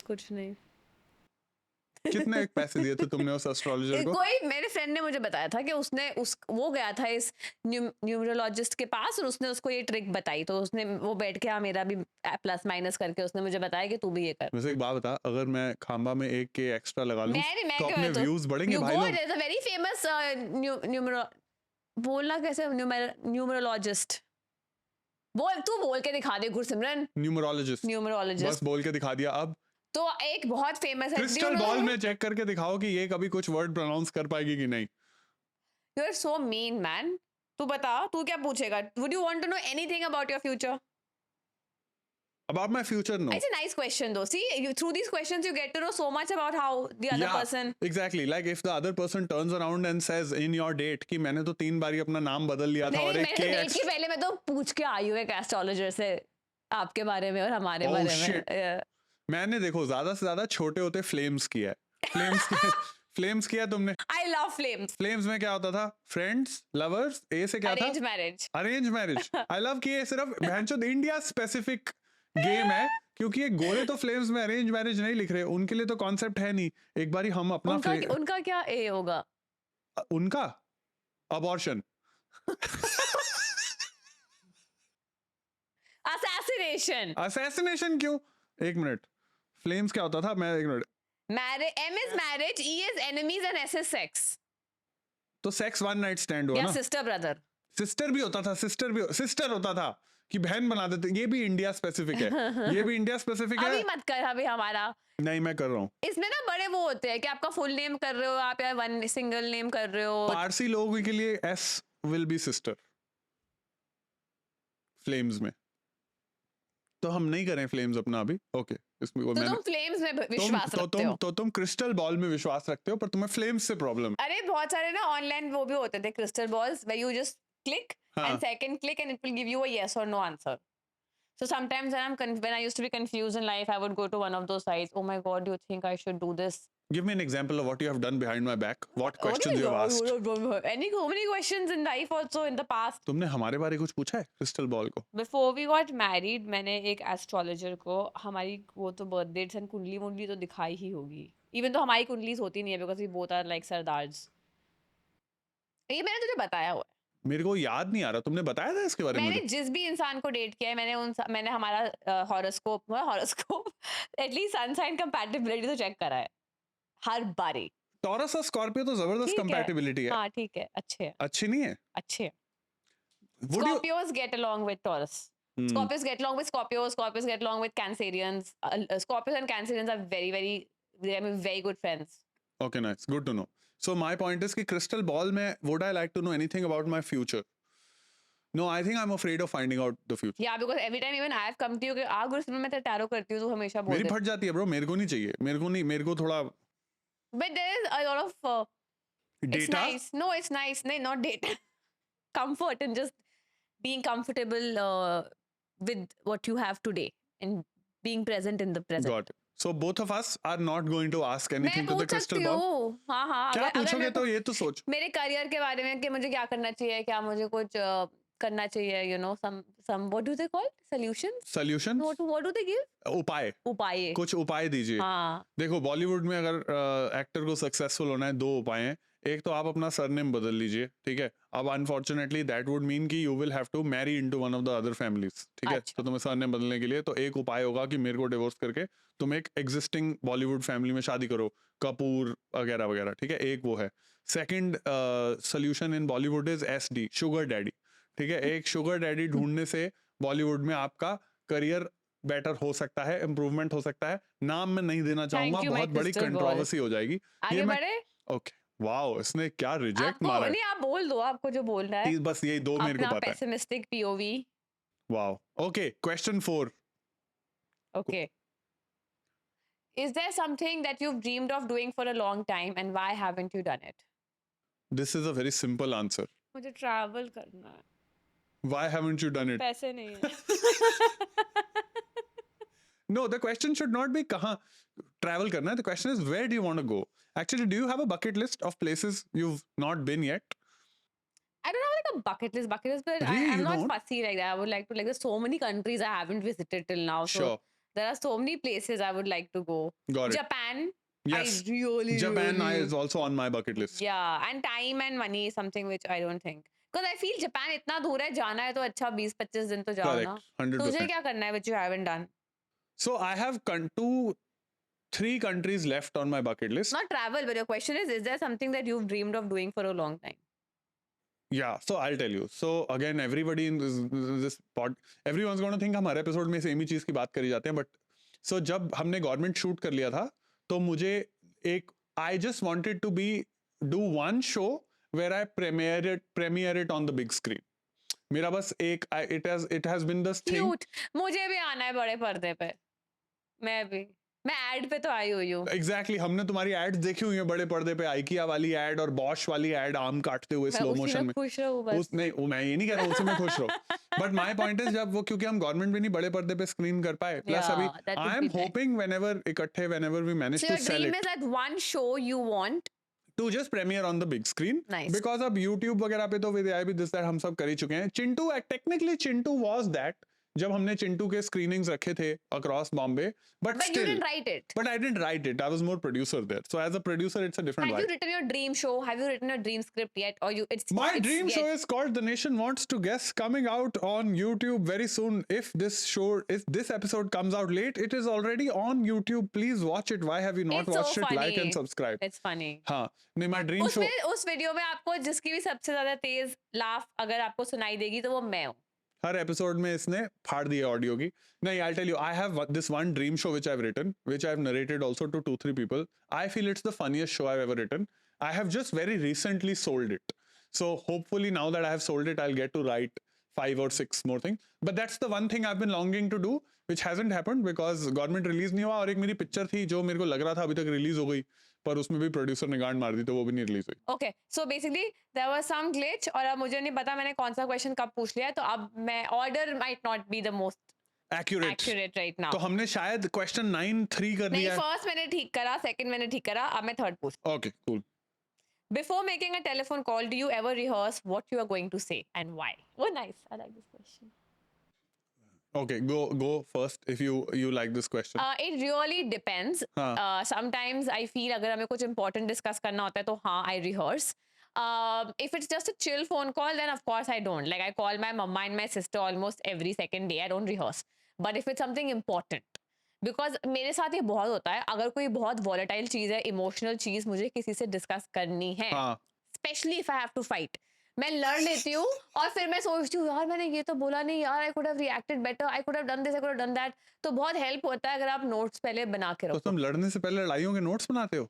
कुछ नहीं. कितने पैसे दिए थे तुमने उस एस्ट्रोलॉजर को? कोई मेरे फ्रेंड ने मुझे बताया था कि वो गया था इस न्यूमरोलॉजिस्ट के पास और उसने उसको ये ट्रिक बताई. तो उसने वो बैठ के मेरा भी प्लस माइनस करके उसने मुझे बताया कि तू भी ये कर. वैसे एक बात बता, अगर मैं खांबा में एक के एक्स्ट्रा लगा लूं मैं तो क्यों अपने तो व्यूज बढ़ेंगे यू भाई गो, लोग. There is a very famous बोलना कैसे, न्यूमरोलॉजिस्ट. तू बोल के दिखा दे गुरसिमरन. न्यूमरोलॉजिस्ट. न्यूमरोलॉजिस्ट बस बोल के दिखा दिया. अब तो एक बहुत फेमस है. क्रिस्टल बॉल में चेक करके दिखाओ कि ये कभी कुछ वर्ड प्रोनाउंस कर पाएगी कि नहीं. You are so mean man. तू बता, तू क्या पूछेगा? Would you want to know anything about your future? About my future, no. It's a nice question though. See, through these questions you get to know so much about how the other person. Exactly. Like if the other person turns around and says in your date कि मैंने तो 3 बारी अपना नाम बदल लिया था नहीं, और एक मैंने के डेट के पहले मैं तो पूछ के आई हूँ एक एस्ट्रोलॉजर से आपके बारे में और हमारे Oh, बारे shit. में. मैंने देखो ज्यादा से ज्यादा छोटे होते फ्लेम्स किया है. फ्लेम्स किया तुमने. I love flames. फ्लेम्स में क्या होता था? फ्रेंड्स, लवर्स, ए से क्या था? Arranged marriage. Arrange marriage. I love कि ये सिर्फ भैंचोद इंडिया स्पेसिफिक गेम है, क्योंकि ये गोरे तो फ्लेम्स में अरेंज मैरिज नहीं लिख रहे. उनके लिए तो कॉन्सेप्ट है नहीं. एक बारी हम अपना उनका क्या ए होगा? उनका अबॉर्शन. Assassination. असैसिनेशन क्यों? एक मिनट. फ्लेम्स क्या होता था? मैं एक minute. M is marriage, E is enemies and S is sex. तो सेक्स वन नाइट स्टैंड हुआ या ना. sister brother. सिस्टर भी होता था. सिस्टर होता था कि बहन बना देते. ये भी इंडिया स्पेसिफिक है. ये भी इंडिया स्पेसिफिक है. अभी मत कर अभी हमारा. नहीं मैं कर रहा हूँ. इसमें ना बड़े वो होते हैं कि आपका फुल नेम कर रहे हो आप या वन सिंगल नेम कर रहे हो. पारसी लोगों के लिए S will be sister flames में. तो हम नहीं करें फ्लेम्स अपना अभी. ओके. इसमें तो तुम फ्लेम्स में विश्वास रखते हो. तुम क्रिस्टल बॉल में विश्वास रखते हो, पर तुम्हें फ्लेम्स से प्रॉब्लम. अरे बहुत सारे ना ऑनलाइन वो भी होते थे crystal balls where you just click हाँ. and second click and it will give you a yes or no answer. So sometimes when I used to be confused in life, I would go to one of those sites. Oh my God, do you think I should do this? Give me an example of what you have done behind my back. What What do questions you have asked. So many questions in life also in the past. तुमने हमारे बारे कुछ पूछा है crystal ball को? Before we got married, मैंने एक astrologer को हमारी वो तो बर्थ डेट्स एंड कुंडली मुंडली तो दिखाई ही होगी. इवन तो हमारी कुंडलीज होती नहीं है because we both are like sardars. ये मैंने तुझे बताया हुआ है. मेरे को याद नहीं आ रहा, तुमने बताया था इसके बारे में मैंने मुझे? जिस भी इंसान को डेट किया है मैंने हमारा horoscope at least sun sign compatibility तो चेक करा है हर बारी। टॉरस और स्कॉर्पियो तो जबरदस्त ठीक है, कंपैटिबिलिटी है। हाँ ठीक है, अच्छे हैं, अच्छी नहीं है? अच्छे हैं। Would you Scorpios get along with Taurus. Scorpios get along with Scorpios. Scorpios get along with Cancerians. Scorpios and Cancerians are very good friends. Okay, nice. Good to know. So my point is कि crystal ball में would I like to know anything about my future? No, I think I'm afraid of finding out the future. Yeah, because every time even I've come to you कि गुरु मैं तेरा tarot करती हूँ, तू हमेशा बोल मेरी दे। फट जाती है ब्रो, मेरे को नहीं चाहिए, मेरे को थोड़ा But there is a lot of it's data. nice. No, it's nice. No, not data. Comfort and just being comfortable with what you have today and being present in the present. Got it. So both of us are not going to ask मैं anything to the पूछ crystal सकती ball. हूँ, हाँ हाँ, क्या अगर पूछोगे मेरे तो को ये तो सोच। मेरे करियर के बारे में कि मुझे क्या करना चाहिए, क्या मुझे कुछ करना चाहिए, you know, some what do they call solutions? Solution? What do they give? उपाय, उपाय। कुछ उपाय दीजिए। हाँ, देखो बॉलीवुड में अगर एक्टर को सक्सेसफुल होना है, दो उपाय हैं। एक तो आप अपना सरनेम बदल लीजिए, ठीक है। अब अनफॉर्चुनेटली दैट वुड मीन कि you will have to marry into one of the other families, ठीक है। अच्छा। तो तुम्हें सरनेम बदलने के लिए तो एक उपाय होगा कि मेरे को डिवोर्स करके तुम एक एग्जिस्टिंग बॉलीवुड फैमिली में शादी करो, कपूर वगैरह वगैरह, ठीक है। एक वो है। Second solution in Bollywood is SD, sugar daddy, ठीक है। एक शुगर डैडी ढूंढने से बॉलीवुड में आपका करियर बेटर हो सकता है, इंप्रूवमेंट हो सकता है। नाम मैं नहीं देना चाहूंगा, you, my बहुत बड़ी crystal ball. कंट्रोवर्सी हो जाएगी। आगे मैं बढ़े? ओके, वाओ, इसने क्या रिजेक्ट आपको मारा है। नहीं, आप बोल दो आपको जो बोलना है, बस यही दो मेरे को अपना पता है। Pessimistic POV। Wow, okay, question 4। Okay. Is there something that you've dreamed of doing for a long time and why haven't you done it? This is a very simple answer. मुझे ट्रैवल करना है, why haven't you done it? पैसे नहीं है। No, the question should not be कहाँ travel करना है. The question is where do you want to go? Actually, do you have a bucket list of places you've not been yet? I don't have like a bucket list, but Really, I'm you not don't? fussy like that. I would like to, like, there's so many countries I haven't visited till now. So Sure, there are so many places I would like to go. got it. Japan, Yes, I really, Japan really, is also on my bucket list. yeah, and time and money is something which I don't think. Because I feel Japan इतना दूर है, जाना है तो अच्छा 20-25 दिन तो जाओ ना. Correct, 100%. तुझे क्या करना है which you haven't done? So I have 3 countries left on my bucket list. Not travel, but your question is there something that you've dreamed of doing for a long time? Yeah, so I'll tell you. So again, everybody in this pod, everyone's going to think हम हर episode में same ही चीज की बात करी जाते हैं, but so जब हमने गवर्नमेंट शूट कर लिया था तो मुझे एक I just wanted to do one show where I premiere it on the big screen. मेरा बस एक it has been this thing. Cute. मुझे भी आना है बड़े पर्दे पे. मैं एड पे तो आई हुई हूँ. Exactly, हमने तुम्हारी एड्स देखी हुई है बड़े पर्दे पे, आइकिया वाली एड और बॉश वाली एड, आम काटते हुए स्लो मोशन में. खुश रहूँ बस. नहीं, मैं ये नहीं कह रहा हूँ उसमें खुश रहो, बट माय पॉइंट इज जब वो, क्योंकि हम गवर्नमेंट में नहीं बड़े पर्दे पे स्क्रीन कर पाए, प्लस अभी that would I am be nice. Hopping whenever we manage So to your sell dream it is that one show you want. to just premiere on the big screen. Nice. Because अब YouTube वगैरह पे तो with AI with this that हम सब कर ही चुके हैं. Chintu was that जब हमने चिंटू के screenings रखे थे across Bombay, but But still, you didn't write it. but I didn't write it. I was more producer there. So as a producer, it's a different Have you vibe. written your dream show? Have you written your dream script yet? Or it's My it's dream yet? show is called The Nation Wants to Guess, coming out on YouTube very soon. If this episode comes out late, it is already on YouTube. Please watch it. Why have you not It's so watched it? Like funny. and subscribe. It's funny. हाँ, नहीं, my dream show. उस video में आपको जिसकी भी सबसे ज्यादा तेज laugh अगर आपको सुनाई देगी तो वो मैं हूँ. हर एपिसोड में इसने फाड़ दी है ऑडियो की. नहीं, I'll tell you, I have this one dream show which I've written, which I've narrated also to 2-3 people. I feel it's the funniest show I've ever written. I have just very recently sold it. So hopefully now that I have sold it, I'll get to write 5 or 6 more things. But that's the one thing I've been longing to do, which hasn't happened because government release नहीं हुआ. और एक मेरी picture थी जो मेरे को लग रहा था अभी तक रिलीज हो गई, पर उसमें भी प्रोड्यूसर ने गांड मार दी तो वो भी नहीं रिलीज हुई. Okay, so basically there was some glitch और अब मुझे नहीं पता मैंने कौन सा क्वेश्चन कब पूछ लिया है, तो अब मैं order might not be the most accurate right now. तो हमने शायद क्वेश्चन 9-3 कर नहीं, दिया है. फर्स्ट मैंने ठीक करा, सेकंड मैंने ठीक करा, अब मैं थर्ड पूछ. Okay, cool. Before making a telephone call, do you ever rehearse what you are going to say and why? Oh, nice. I like this question. Okay, go first if you like this question. It really depends. हाँ. Sometimes I feel अगर हमें कुछ important discuss करना होता है तो हाँ, I rehearse. If it's just a chill phone call, then of course I don't. Like I call my mama and my sister almost every second day. I don't rehearse. But if it's something important, because मेरे साथ ये बहुत होता है, अगर कोई बहुत volatile चीज है, इमोशनल चीज मुझे किसी से डिस्कस करनी है, हाँ specially if I have to fight, मैं लड़ लेती हूँ और फिर मैं सोचती हूँ यार मैंने ये तो बोला नहीं यार, I could have reacted better, I could have done this, I could have done that. तो बहुत हेल्प होता है अगर आप नोट्स पहले बना के तो रखो। तुम लड़ने से पहले लड़ाइयों के नोट्स बनाते हो?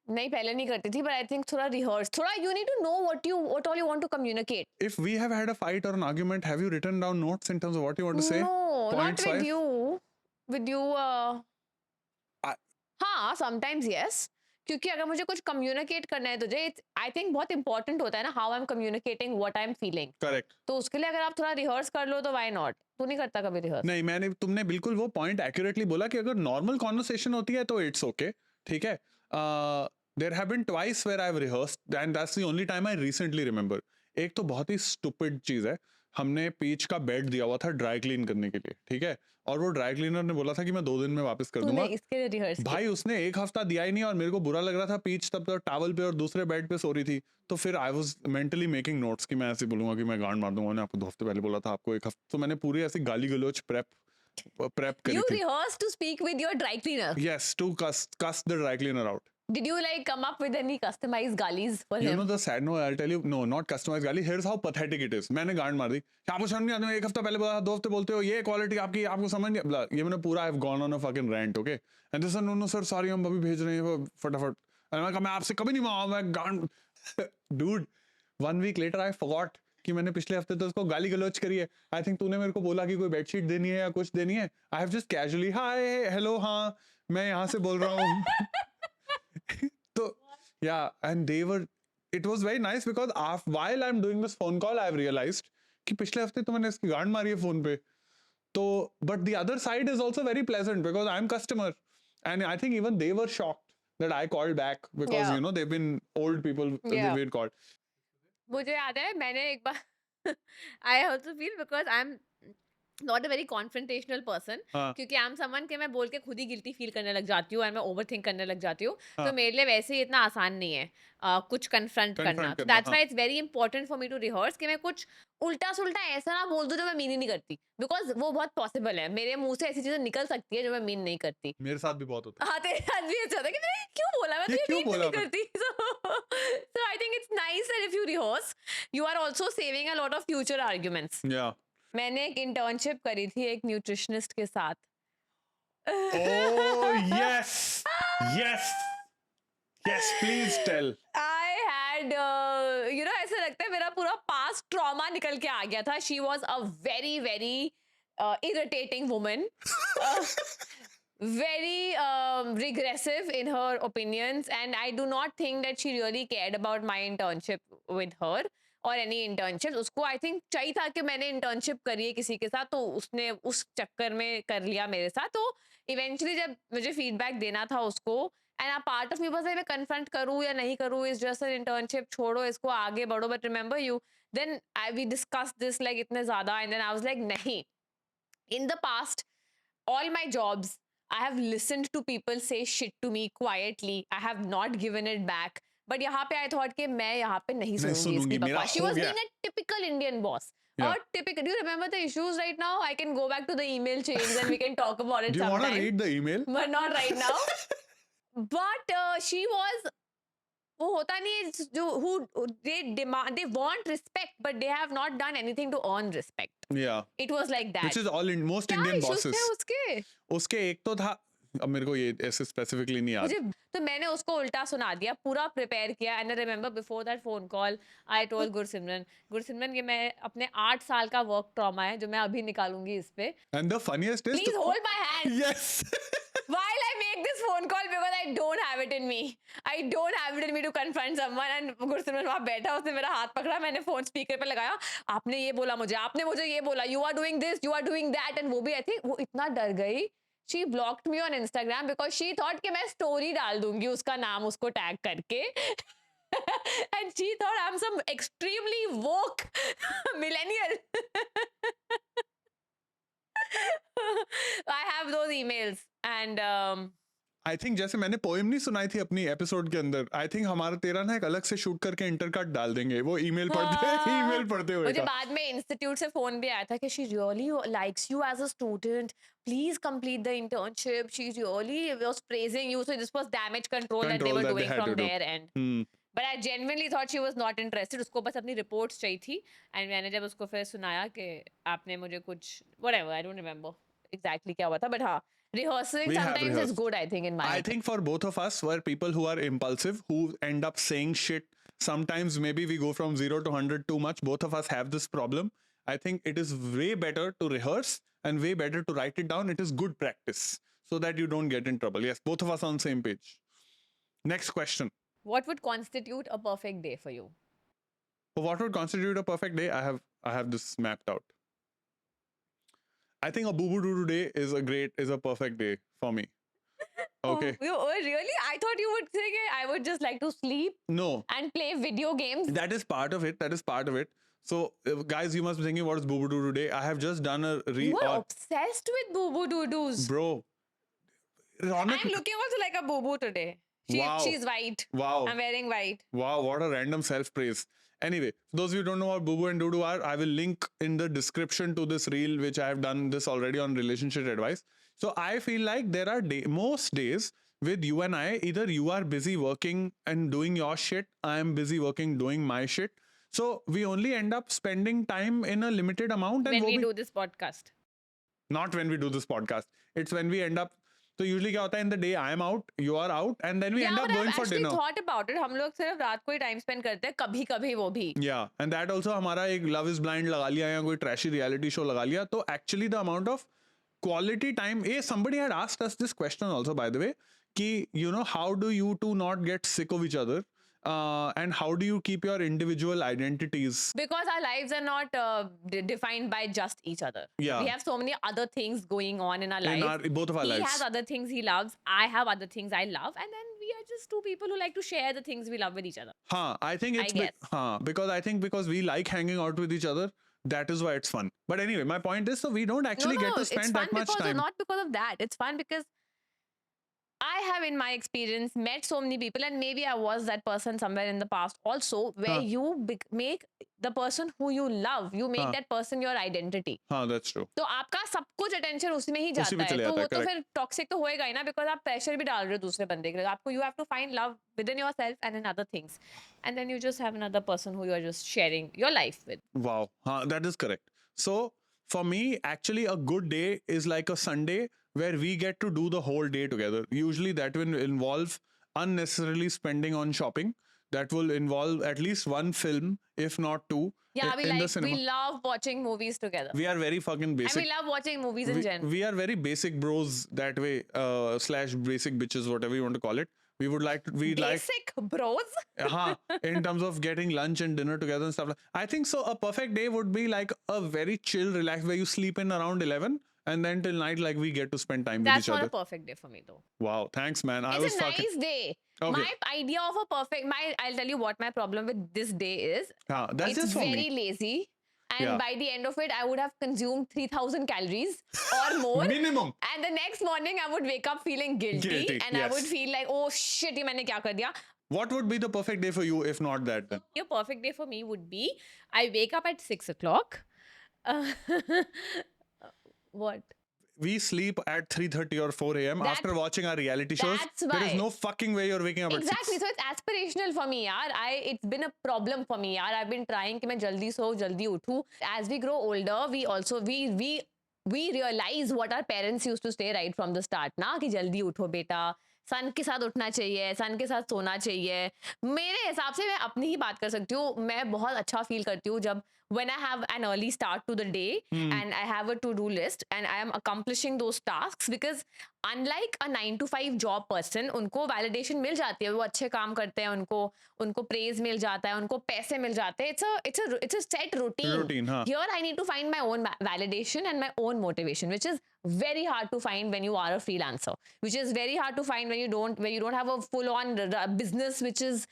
नहीं पहले नहीं करती थी, बट आई थिंक थोड़ा रिहर्स, थोड़ा you need to know what all you want to communicate. If we have had a fight or an argument, have you written down notes in terms of what you want to say? No not Points with wise? You, with you I- हाँ sometimes yes, क्योंकि अगर मुझे कुछ communicate करना है तुझे, I think बहुत important होता है ना how I am communicating what I am feeling. Correct. तो उसके लिए अगर आप थोड़ा रिहर्स कर लो तो व्हाई नॉट। तू नहीं करता कभी रिहर्स? नहीं, तुमने बिल्कुल वो पॉइंट एक्यूरेटली बोला कि अगर नॉर्मल कॉन्वर्सेशन होती है तो इट्स ओके, ठीक है। There have been twice where I have rehearsed and that's the only time I recently remember. एक तो बहुत ही स्टूपिड चीज है, हमने पीच का बेड दिया हुआ था ड्राई क्लीन करने के लिए, ठीक है, और वो ड्राई क्लीनर ने बोला था कि मैं 2 दिन में वापस कर तूने दूंगा। इसके लिए रिहर्स किया? भाई उसने 1 हफ्ता दिया ही नहीं और मेरे को बुरा लग रहा था, पीच तब तो टॉवल पे और दूसरे बेड पे सो रही थी, तो फिर I was mentally making notes कि मैं ऐसे बोलूंगा कि मैं गांड मार दूंगा, मैंने आपको 2 हफ्ते पहले बोला था, आपको 1 हफ्ते, तो मैंने पूरी ऐसी गाली गलोच प्रेप करी You थी। rehearsed to speak with your dry cleaner. Yes, to cuss the dry cleaner out. Did you like come up with any customized galis for You him? know the sad, no, I'll tell you, no, not customized गाली, here's how pathetic it is. मैंने गांड मार दी, आपको शर्म नहीं आती, 1 हफ्ता पहले बोला, 2 हफ्ते बोलते हो, ये क्वालिटी आपकी, आपको समझ नहीं, blah, ये मैंने पूरा I've gone on a fucking rant, okay? And this one, no, sir, sorry, हम अभी भेज रहे हैं फटाफट, and मैं आपसे कभी नहीं मांगा, मैं गांड dude, 1 week later I forgot कि मैंने पिछले हफ्ते तो उसको गाली गलौज करी है। आई थिंक तूने मेरे को बोला कि कोई बेडशीट देनी है या कुछ देनी है, I have just casually hi hello हाँ मैं यहाँ से बोल रहा हूँ। तो या and they were, it was very nice because while I am doing this phone call I have realised कि पिछले हफ्ते तो मैंने इसकी गांड मारी है फोन पे, तो but the other side is also very pleasant because I am customer and I think even they were shocked that I called back because Yeah. You know they been old people Yeah. They called. मुझे याद है मैंने एक बार I also feel because I am not a very confrontational person, हाँ क्योंकि I am someone के मैं बोल के खुद ही गिल्टी फील करने लग जाती हूँ और मैं ओवर थिंक करने लग जाती हूँ। हाँ। तो मेरे लिए वैसे ही इतना आसान नहीं है कुछ कन्फ्रंट Confront करना। तो करना, दैट्स हाँ। Why it's very important for me to rehearse कि मैं कुछ उल्टा सुल्टा ऐसा ना बोल दूं जो मैं मीन ही नहीं करती, बिकॉज वो बहुत पॉसिबल है, मेरे मुंह से ऐसी चीजें निकल सकती है जो मैं मीन नहीं करती। मेरे साथ भी बहुत होता है। हाँ तेरे साथ भी ऐसा होता है कि मैंने क्यों बोला, मैं तो ये ये क्यों मीन बोला नहीं करती। So I think it's nice that if you rehearse, you are also saving a lot of future arguments. या मैंने एक इंटर्नशिप करी थी एक न्यूट्रिशनिस्ट के साथ। Oh yes, yes, yes. Please tell. I had, you know, ऐसा लगता है मेरा पूरा पास्ट ट्रॉमा निकल के आ गया था। She was a very, very irritating woman. Very regressive in her opinions, and I do not think that she really cared about my internship with her or any internships. उसको I think चाहिए था कि मैंने internship करी है किसी के साथ, तो उसने उस चक्कर में कर लिया मेरे साथ। तो eventually जब मुझे feedback देना था उसको, and a part of me was like मैं confront करूँ या नहीं करूँ, is just an internship, छोड़ो इसको, आगे बढ़ो। But remember you, then we discussed this like इतने ज़्यादा, and then I was like नहीं, in the past all my jobs I have listened to people say shit to me quietly. I have not given it back. But यहाँ पे I thought कि मैं यहाँ पे नहीं सुनूंगी सुनूंगी, इसकी मेरा बकवास. She हो was गया. being a typical Indian boss. Yeah. Or typical. Do you remember the issues right now? I can go back to the email chains and we can talk about it Do you want to sometime. read the email? But not right now. But she was, वो होता नहीं है जो who they want respect but they have not done anything to earn respect. Yeah. It was like that. Which is all in most क्या Indian issues bosses. थे उसके? उसके एक तो था, अब मेरे को ये ऐसे स्पेसिफिकली नहीं याद. मुझे तो मैंने उसको उल्टा सुना दिया, पूरा प्रिपेयर किया, and I remember before that phone call I told Gursimran ये मैं अपने 8 साल का वर्क ट्रॉमा है जो मैं अभी निकालूंगी इस पे, And the funniest is please hold my hand yes. while I make this phone call because I don't have it in me. I don't have it in me to confront someone. And Gursimran वहाँ बैठा, उसने मेरा हाथ पकड़ा, मैंने phone speaker पे लगाया, आपने ये बोला मुझे, आपने मुझे ये बोला, you are doing this, you are doing that, and वो भी I think वो इतना डर गई, she blocked me on Instagram because she thought कि मैं स्टोरी डाल दूंगी उसका नाम उसको टैग करके. And she thought I'm some extremely woke millennial. I have those emails and I think जैसे मैंने पोएम नहीं सुनाई थी अपनी एपिसोड के अंदर, आई थिंक हमारा तेरा ना एक अलग से शूट करके इंटरकट डाल देंगे, वो ईमेल पढ़ते हाँ, ईमेल पढ़ते हुए मुझे का। बाद में इंस्टीट्यूट से फोन भी आया था कि she really likes you as a student, please complete the internship, she really was praising you, so this was damage control that they control were that they doing had from to do. There and, but I genuinely thought she was not interested, उसको बस अपनी reports चाहिए थी। And मैंने जब उसको फिर सुनाया कि आपने मुझे कुछ whatever, I don't remember exactly क्या हुआ था, बट हाँ, रिहर्सलिंग We have sometimes is rehearsed. Good I think in my I think for both of us, we're people who are impulsive, who end up saying shit. Sometimes maybe we go from 0 to 100 too much. Both of us have this problem. I think it is way better to rehearse and way better to write it down. It is good practice so that you don't get in trouble. Yes, both of us on the same page. Next question. what would constitute a perfect day for you? What would constitute a perfect day? I have this mapped out. I think a boo boo doo doo day is a perfect day for me. Okay. Oh, really? I thought you would say कि I would just like to sleep No, and play video games. that is part of it. That is part of it. So, guys, you must be thinking, what is boo boo doo doo day? I have just done a You are obsessed with boo boo doo doos. bro. Ronak, I'm looking also like a boo boo today. Wow. She's white. wow. I'm wearing white. Wow, what a random self praise. Anyway, for those of you who don't know what Boo Boo and Doodoo are, I will link in the description to this reel, which I have done this already on relationship advice. So I feel like there are most days with you and I, either you are busy working and doing your shit, I am busy working doing my shit. So we only end up spending time in a limited amount. And When wo we bhi- do this podcast. not when we do this podcast. It's when we end up. So usually क्या होता है, in the day I am out, you are out, and then we Yeah, end up but going I've for actually dinner. thought about it. हम लोग सिर्फ रात को ही time spend करते हैं, कभी कभी वो भी. Yeah, and that also हमारा एक Love is Blind लगा लिया या कोई trashy reality show लगा लिया, तो actually the amount of quality time. Somebody had asked us this question also, by the way, कि how do you two not get sick of each other, and how do you keep your individual identities? Because our lives are not defined by just each other. Yeah. We have so many other things going on in our In lives. both of our He lives. has other things he loves. I have other things I love. And then we are just two people who like to share the things we love with each other. I think it's guess. because we like hanging out with each other. That is why it's fun. But anyway, my point is, so we don't actually get to it's spend fun that much because time. not because of that. It's fun because I have, in my experience, met so many people, and maybe I was that person somewhere in the past also, where you make the person who you love, you make that person your identity. हाँ, that's true. तो आपका सब कुछ attention उसी में ही उसी जाता में है, चले तो जाता वो है, तो correct. फिर टॉक्सिक तो होएगा ही ना, बिकॉज आप प्रेशर भी डाल रहे हो दूसरे बंदे के लिए. आपको you have to find love with in yourself and in other things, and then you just have another person who you are just sharing your life with. Wow, that is correct. So for me, actually, a good day is like a Sunday where we get to do the whole day together. Usually, that will involve unnecessarily spending on shopping. That will involve at least one film, if not two, Yeah, in the cinema. we love watching movies together. We are very fucking And basic. we love watching movies in general. We are very basic bros that way, slash basic bitches, whatever you want to call it. We would like to, Basic bros. in terms of getting lunch and dinner together and stuff. I think so. A perfect day would be like a very chill, relaxed, where you sleep in around 11, and then till night, like we get to spend time with That's each not other. a perfect day for me though. Wow, thanks, man. I was It's a fucking. nice day. Okay. My idea of a perfect, I'll tell you what my problem with this day is. That's It's just for very me. lazy. And Yeah. by the end of it, I would have consumed 3,000 calories or more. Minimum. And the next morning, I would wake up feeling guilty. And I yes. would feel like, oh shit, ये मैंने क्या कर दिया? What would be the perfect day for you if not that then? A perfect day for me would be, I wake up at 6 o'clock. What? We sleep at 3:30 or 4 a.m. after watching our reality shows. That's There is why. no fucking way you're waking up Exactly. at 6. So it's aspirational for me, yaar. It's been a problem for me, yaar. I've been trying कि मैं जल्दी सो, जल्दी उठूं. As we grow older, we also we realize what our parents used to say right from the start, ना कि जल्दी उठो बेटा. सन के साथ उठना चाहिए, सन के साथ सोना चाहिए. मेरे हिसाब से मैं अपनी ही बात कर सकती हूँ. मैं बहुत अच्छा फील करती हूँ जब when I have an early start to the day and I have a to-do list and I am accomplishing those tasks, because unlike a 9 to 5 job person, उनको validation मिल जाती है, वो अच्छे काम करते हैं, उनको praise मिल जाता है, उनको पैसे मिल जाते हैं. It's a set routine. हाँ. Here I need to find my own validation and my own motivation, which is very hard to find when you are a freelancer, which is very hard to find when you don't have a full on business which is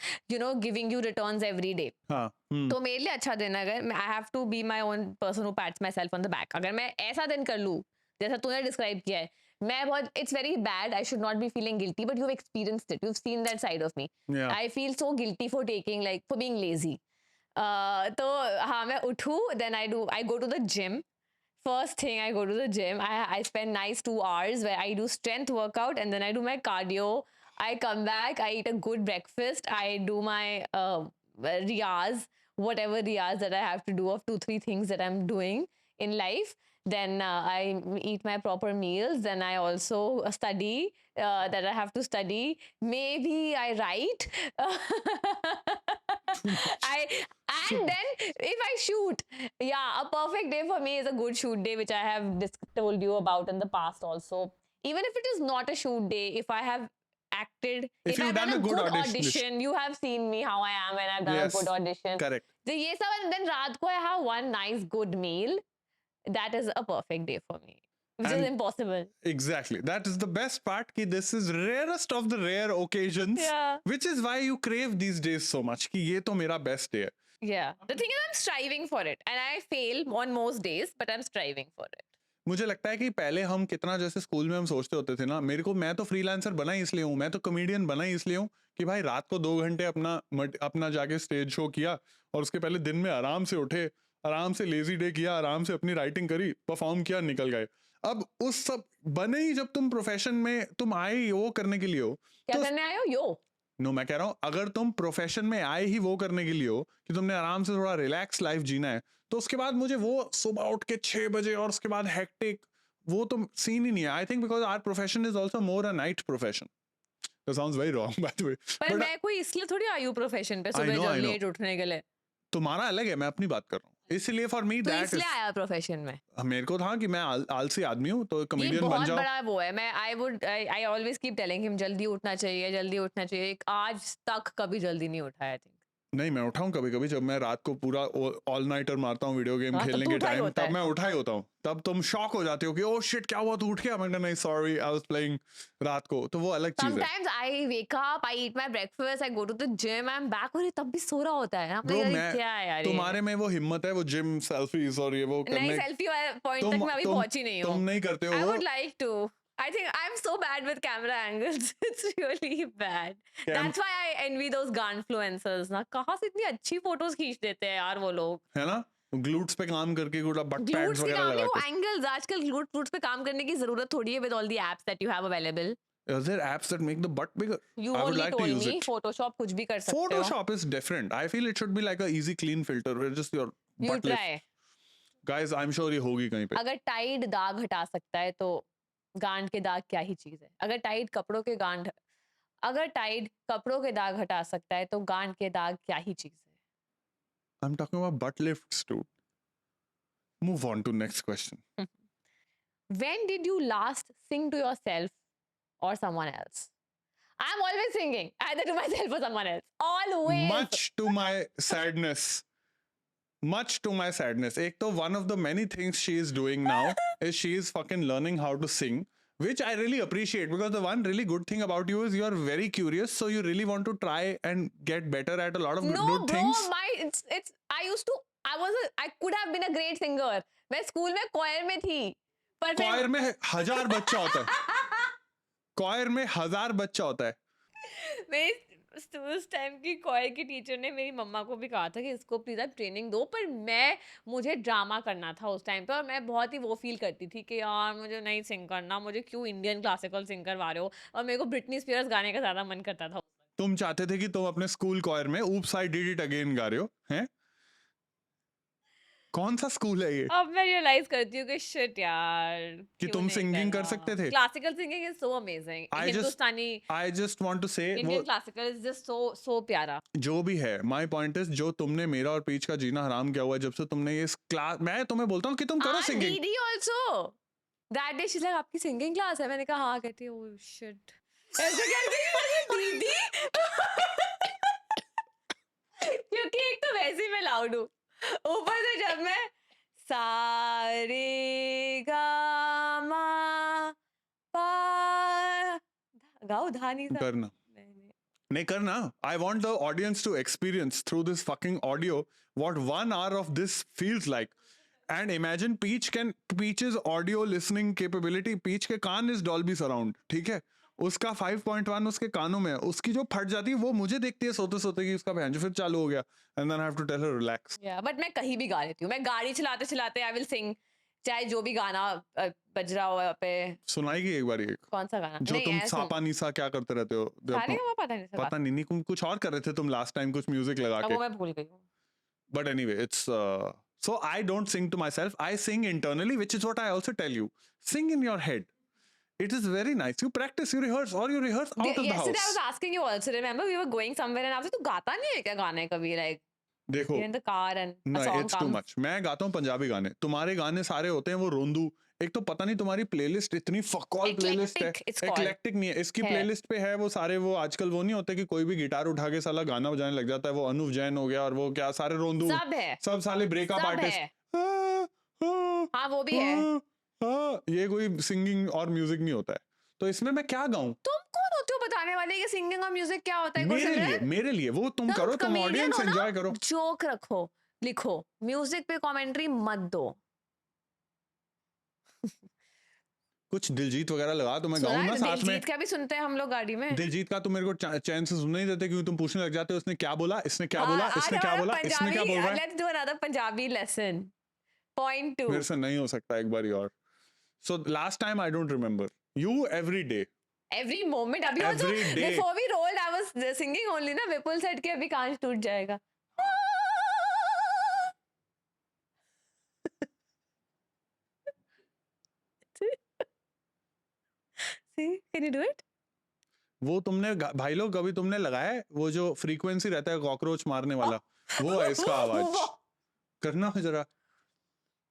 giving you returns every day. हाँ. तो मेरे लिए अच्छा दिन है अगर I have to be my own person who pats myself on the back. अगर मैं ऐसा दिन कर लूँ जैसा तूने डिस्क्राइब किया है मैं बहुत, it's very bad, I should not be feeling guilty, but you've experienced it, you've seen that side of me. Yeah. I feel so guilty for taking, like, for being lazy. तो हाँ, मैं उठूँ, then I go to the gym. First thing, I go to the gym. I spend nice 2 hours where I do strength workout and then I do my cardio. I come back, I eat a good breakfast. I do my riyaz, whatever riyaz that I have to do of 2-3 things that I'm doing in life. Then I eat my proper meals. Then I also study that I have to study. Maybe I write. And then if I shoot, yeah, a perfect day for me is a good shoot day, which I have told you about in the past also. Even if it is not a shoot day, if I have acted, If I've you've done done a a good good audition. audition, you have seen me how I am when I've done Yes, a good audition. correct. So ये सब, and then रात को I have one nice good meal. That is a perfect day for me, which is And- impossible. Exactly. That is the best part. Ki this is rarest of the rare occasions, Yeah. which is why you crave these days so much. Ki ye to mera best day hai. Yeah. The thing is, I'm striving for it, and I fail on most days, but I'm striving for it. मुझे लगता है कि पहले हम कितना जैसे school में हम सोचते होते थे ना, मैं तो फ्रीलांसर बना ही इसलिए हूँ, मैं तो कॉमेडियन बना ही इसलिए हूँ कि भाई रात को 2 घंटे अपना जाके स्टेज शो किया और उसके पहले दिन में आराम से उठे, आराम से लेजी डे किया, आराम से अपनी राइटिंग करी, परफॉर्म किया, निकल गए. अब उस सब बने ही जब तुम प्रोफेशन में तुम आए वो करने के लिए हो. क्या तो करने आए हो? यो. नो, मैं कह रहा हूँ अगर तुम प्रोफेशन में आए ही वो करने के लिए हो कि तुमने आराम से थोड़ा रिलैक्स लाइफ जीना है, तो उसके बाद मुझे वो सुबह उठ के 6 बजे और उसके बाद हेक्टिक वो तो सीन ही नहीं है. I think because our profession is also more a night profession. That sounds very wrong, by the way. पर But मैं कोई इसलिए थोड़ी आई हूँ प्रोफेशन पे I सुबह know, I जब know. लेट उठने के लिए. तुम्हारा अलग है, मैं अपनी बात कर रहा हूँ. इसलिए फॉर मी तो दैट इसलिए आया प्रोफेशन में. मेरे को था कि मैं आलसी आदमी हूँ तो ये कॉमेडियन बन बहुत जाओ. बड़ा वो है. मैं I always keep telling him जल्दी उठना चाहिए, जल्दी उठना चाहिए. आज तक कभी जल्दी नहीं उठा आई थिंक. नहीं, मैं उठाऊं कभी कभी जब मैं रात को पूरा ऑल नाइटर मारता हूँ वीडियो गेम हाँ, तब खेलने तो के उठा ही टाइम, होता तब है. मैं उठा ही होता हूँ. तब तुम शॉक हो जाते हो कि ओह शिट क्या हुआ, तू उठ गया. मैं नहीं, सॉरी आई वाज प्लेइंग रात को. तो वो अलग चीज है. Sometimes I wake up, I eat my breakfast, I go to the gym, I'm back और ये तब भी सो रहा होता है. ब्रो मैं मैं क्या है यार ये? तुम्हारे में वो हिम्मत है वो जिम सेल्फीज और ये वो नहीं, करने. सेल्फी वाले पॉइंट तुम तक मैं अभी तुम पहुंची नहीं तुम हूँ. नहीं करते हो I वो. would like to. I think I'm so bad with camera angles. It's really bad. That's why I envy those gunfluencers. ना कहाँ से इतनी अच्छी फोटोज खींच देते हैं यार वो लोग. है ना, ग्लूट्स पे काम करके पूरा बट पैड्स ग्लूट्स के वगैरह काम नहीं, लगा वो के. एंगल्स. आजकल ग्लूट्स पे काम करने की जरूरत थोड़ी है with all the apps that you have available. Is there apps that make the butt bigger? You I would only like to told use me it. Photoshop कुछ भी कर सकते हो. Photoshop is different. I feel it should be like a easy clean filter where just your You butt lift. try. Guys, I'm sure ये होगी कहीं पे. अगर टाइड दाग हटा सकता है तो गांड के दाग क्या ही चीज है. अगर टाइड कपड़ों के दाग हटा सकता है तो गांड के दाग क्या ही चीज है. I'm talking about butt lifts, dude. Move on to next question. When did you last sing to yourself or someone else? I'm always singing either to myself or someone else. Always. Much to my sadness. Much to my sadness. एक तो one of the many things she is doing now is she is fucking learning how to sing, which I really appreciate because the one really good thing about you is you are very curious, so you really want to try and get better at a lot of No, good bro, things. I could have been a great singer. मैं school में choir में थी. पर फिर Choir में 1000 बच्चा होता है. Choir में 1000 बच्चा होता है. मेरी उस टाइम की choir की टीचर ने मेरी मम्मा को भी कहा था कि इसको प्लीज आप ट्रेनिंग दो. पर मुझे ड्रामा करना था उस टाइम पे और मैं बहुत ही वो फील करती थी कि यार मुझे नहीं सिंग करना, मुझे क्यों इंडियन क्लासिकल सिंग करवा रहे हो. और मेरे को ब्रिटनी स्पीयर्स गाने का ज्यादा मन करता था. तुम चाहते थे कि तुम अपने स्कूल choir में oops I did it again गा रहे हो हैं? कौन सा स्कूल है ये अब मैं रियलाइज करती हूँ कि शिट यार कि तुम सिंगिंग कर सकते थे? Classical singing is so amazing. I just- Hindustani I just want to say Indian वो क्लासिकल इज जस्ट सो प्यारा. जो भी है, my point is जो तुमने मेरा और पीच का जीना हराम किया हुआ है जब से तुमने ये क्लास, मैं तुम्हें बोलता हूँ कि तुम करो सिंगिंग. दीदी also that day she like आपकी सिंगिंग क्लास है. मैंने कहा हाँ. कहती है ओह शिट ऐसे करती है दीदी. क्योंकि एक तो वैसे ही मैं लाउड हूँ, ऊपर से जब मैं सा रे गा मा पा गाओ धा नहीं सा. करना नहीं करना. I want the audience to experience through this fucking audio what 1 hour of this feels like. And imagine Peach's audio listening capability, Peach के कान is Dolby surround, ठीक है, उसका 5.1 उसके कानों में है, उसकी जो फट जाती है वो मुझे देखती है सोते सोते कि उसका बहन जो फिर चालू हो गया, and then I have to tell her relax. But मैं कहीं भी गा लेती हूँ, मैं गाड़ी चलाते चलाते आई विल सिंग, चाहे जो भी गाना बज रहा हो वहाँ पे। सुनाएगी एक बार, एक कौन सा गाना? जो नहीं, तुम ऐसे सापा निशा क्या करते रहते हो, सारे का पता नहीं पता नहीं कुछ और कर रहे थे तुम लास्ट टाइम, कुछ म्यूजिक लगा के, वो मैं भूल गई हूँ। but anyway it's so I don't sing to myself, I sing internally, which is what I also tell you, sing in your head, it is very nice, you practice, you rehearse, or you rehearse out of the Yesterday I house. was asking you also, remember we were going somewhere and I was like, तू गाता नहीं है क्या गाने कभी, like देखो you're in the car and a no, song it's too comes. much. मैं गाता हूँ पंजाबी गाने, तुम्हारे गाने सारे होते हैं वो रोंदू, एक तो पता नहीं तुम्हारी प्लेलिस्ट इतनी फकॉल प्लेलिस्ट है, Eclectic, it's called. एक्लेक्टिक नहीं है, इसकी है। प्लेलिस्ट पे है वो सारे, वो आजकल वो नहीं होते कि कोई भी गिटार उठा के साला गाना बजाने लग जाता है, वो अनुव जैन हो गया और वो क्या सारे रोंदू, सब है, सब साले ब्रेकअप सब आर्टिस्ट, है, हाँ वो भी है। ये कोई सिंगिंग और म्यूजिक नहीं होता है, तो इसमें मैं क्या गाऊं? तुम कौन होते हो बताने वाले कि सिंगिंग और म्यूजिक क्या होता है? मेरे लिए वो तुम करो, तुम ऑडियंस एंजॉय करो, जोक रखो, लिखो, म्यूजिक पे कमेंट्री मत दो। कुछ दिलजीत वगैरह लगा तो मैं गाऊं ना साथ में। दिलजीत का भी सुनते हैं हम लोग गाड़ी में। दिलजीत का तो मेरे को चैन से सुनने नहीं देते क्योंकि तुम पूछने लग जाते हो इसने क्या बोला, इसने क्या बोला, इसने क्या बोला, इसने क्या बोल रहा है। Let's do another Punjabi lesson. Point 2. मेरे से नहीं हो सकता एक बार और। So last time I don't remember. You every day. Every moment. अभी also Every day. before we rolled I was singing only ना, विपुल सेट के अभी कांच टूट जाएगा। See, can you do it? वो तुमने भाई लोग कभी तुमने लगाया है वो जो फ्रीक्वेंसी रहता है कॉकरोच मारने वाला, वो है इसका आवाज, करना जरा।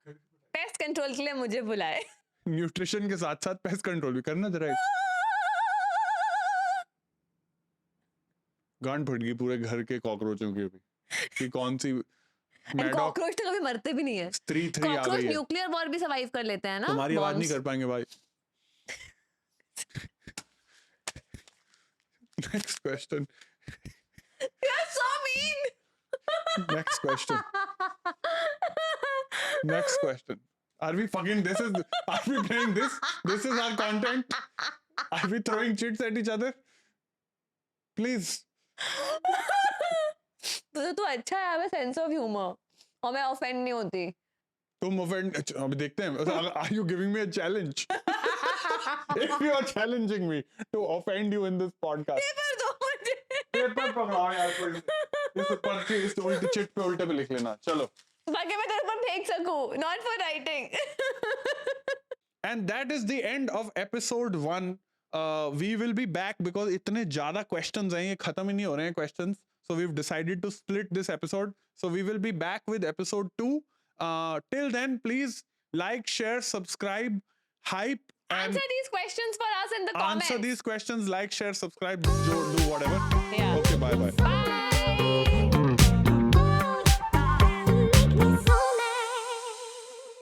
पेस्ट कंट्रोल के लिए मुझे बुलाए। न्यूट्रिशन के साथ साथ पेस्ट कंट्रोल भी करना जरा। गांड फट गई पूरे घर के कॉकरोचों की अभी कि कौन सी कॉकरोच तो कभी मरते भी नहीं है। स्त्री आ गई है। न्यूक्लियर वॉर भी सर्वाइव कर लेते हैं ना। तुम्हारी आवाज नहीं कर पाएंगे भाई। Next question. You're so mean. Next question. Next question. Are we fucking are we playing this? This is our content? Are we throwing chits at each other? Please. तो अच्छा है, हमें सेंस ऑफ ह्यूमर और मैं offend नहीं होती। तुम offend अभी देखते हैं। Are you giving me a challenge? If you are challenging me to offend you in this podcast. Paper दो मुझे। पेपर पकड़ाओ यार कोई। इस पर्ची इस उल्टे चिट पे उल्टे पे लिख लेना। चलो। ताकि मैं तेरे पर फेंक सकूं, not for writing. And that is the end of episode 1. We will be back because इतने ज़्यादा questions हैं, ये खत्म ही नहीं हो रहे हैं questions. So we've decided to split this episode. So we will be back with episode 2. Till then, please like, share, subscribe, hype. And Answer these questions for us in the comments. answer these questions, like, share, subscribe, do whatever. Yeah. Okay, bye. Bye.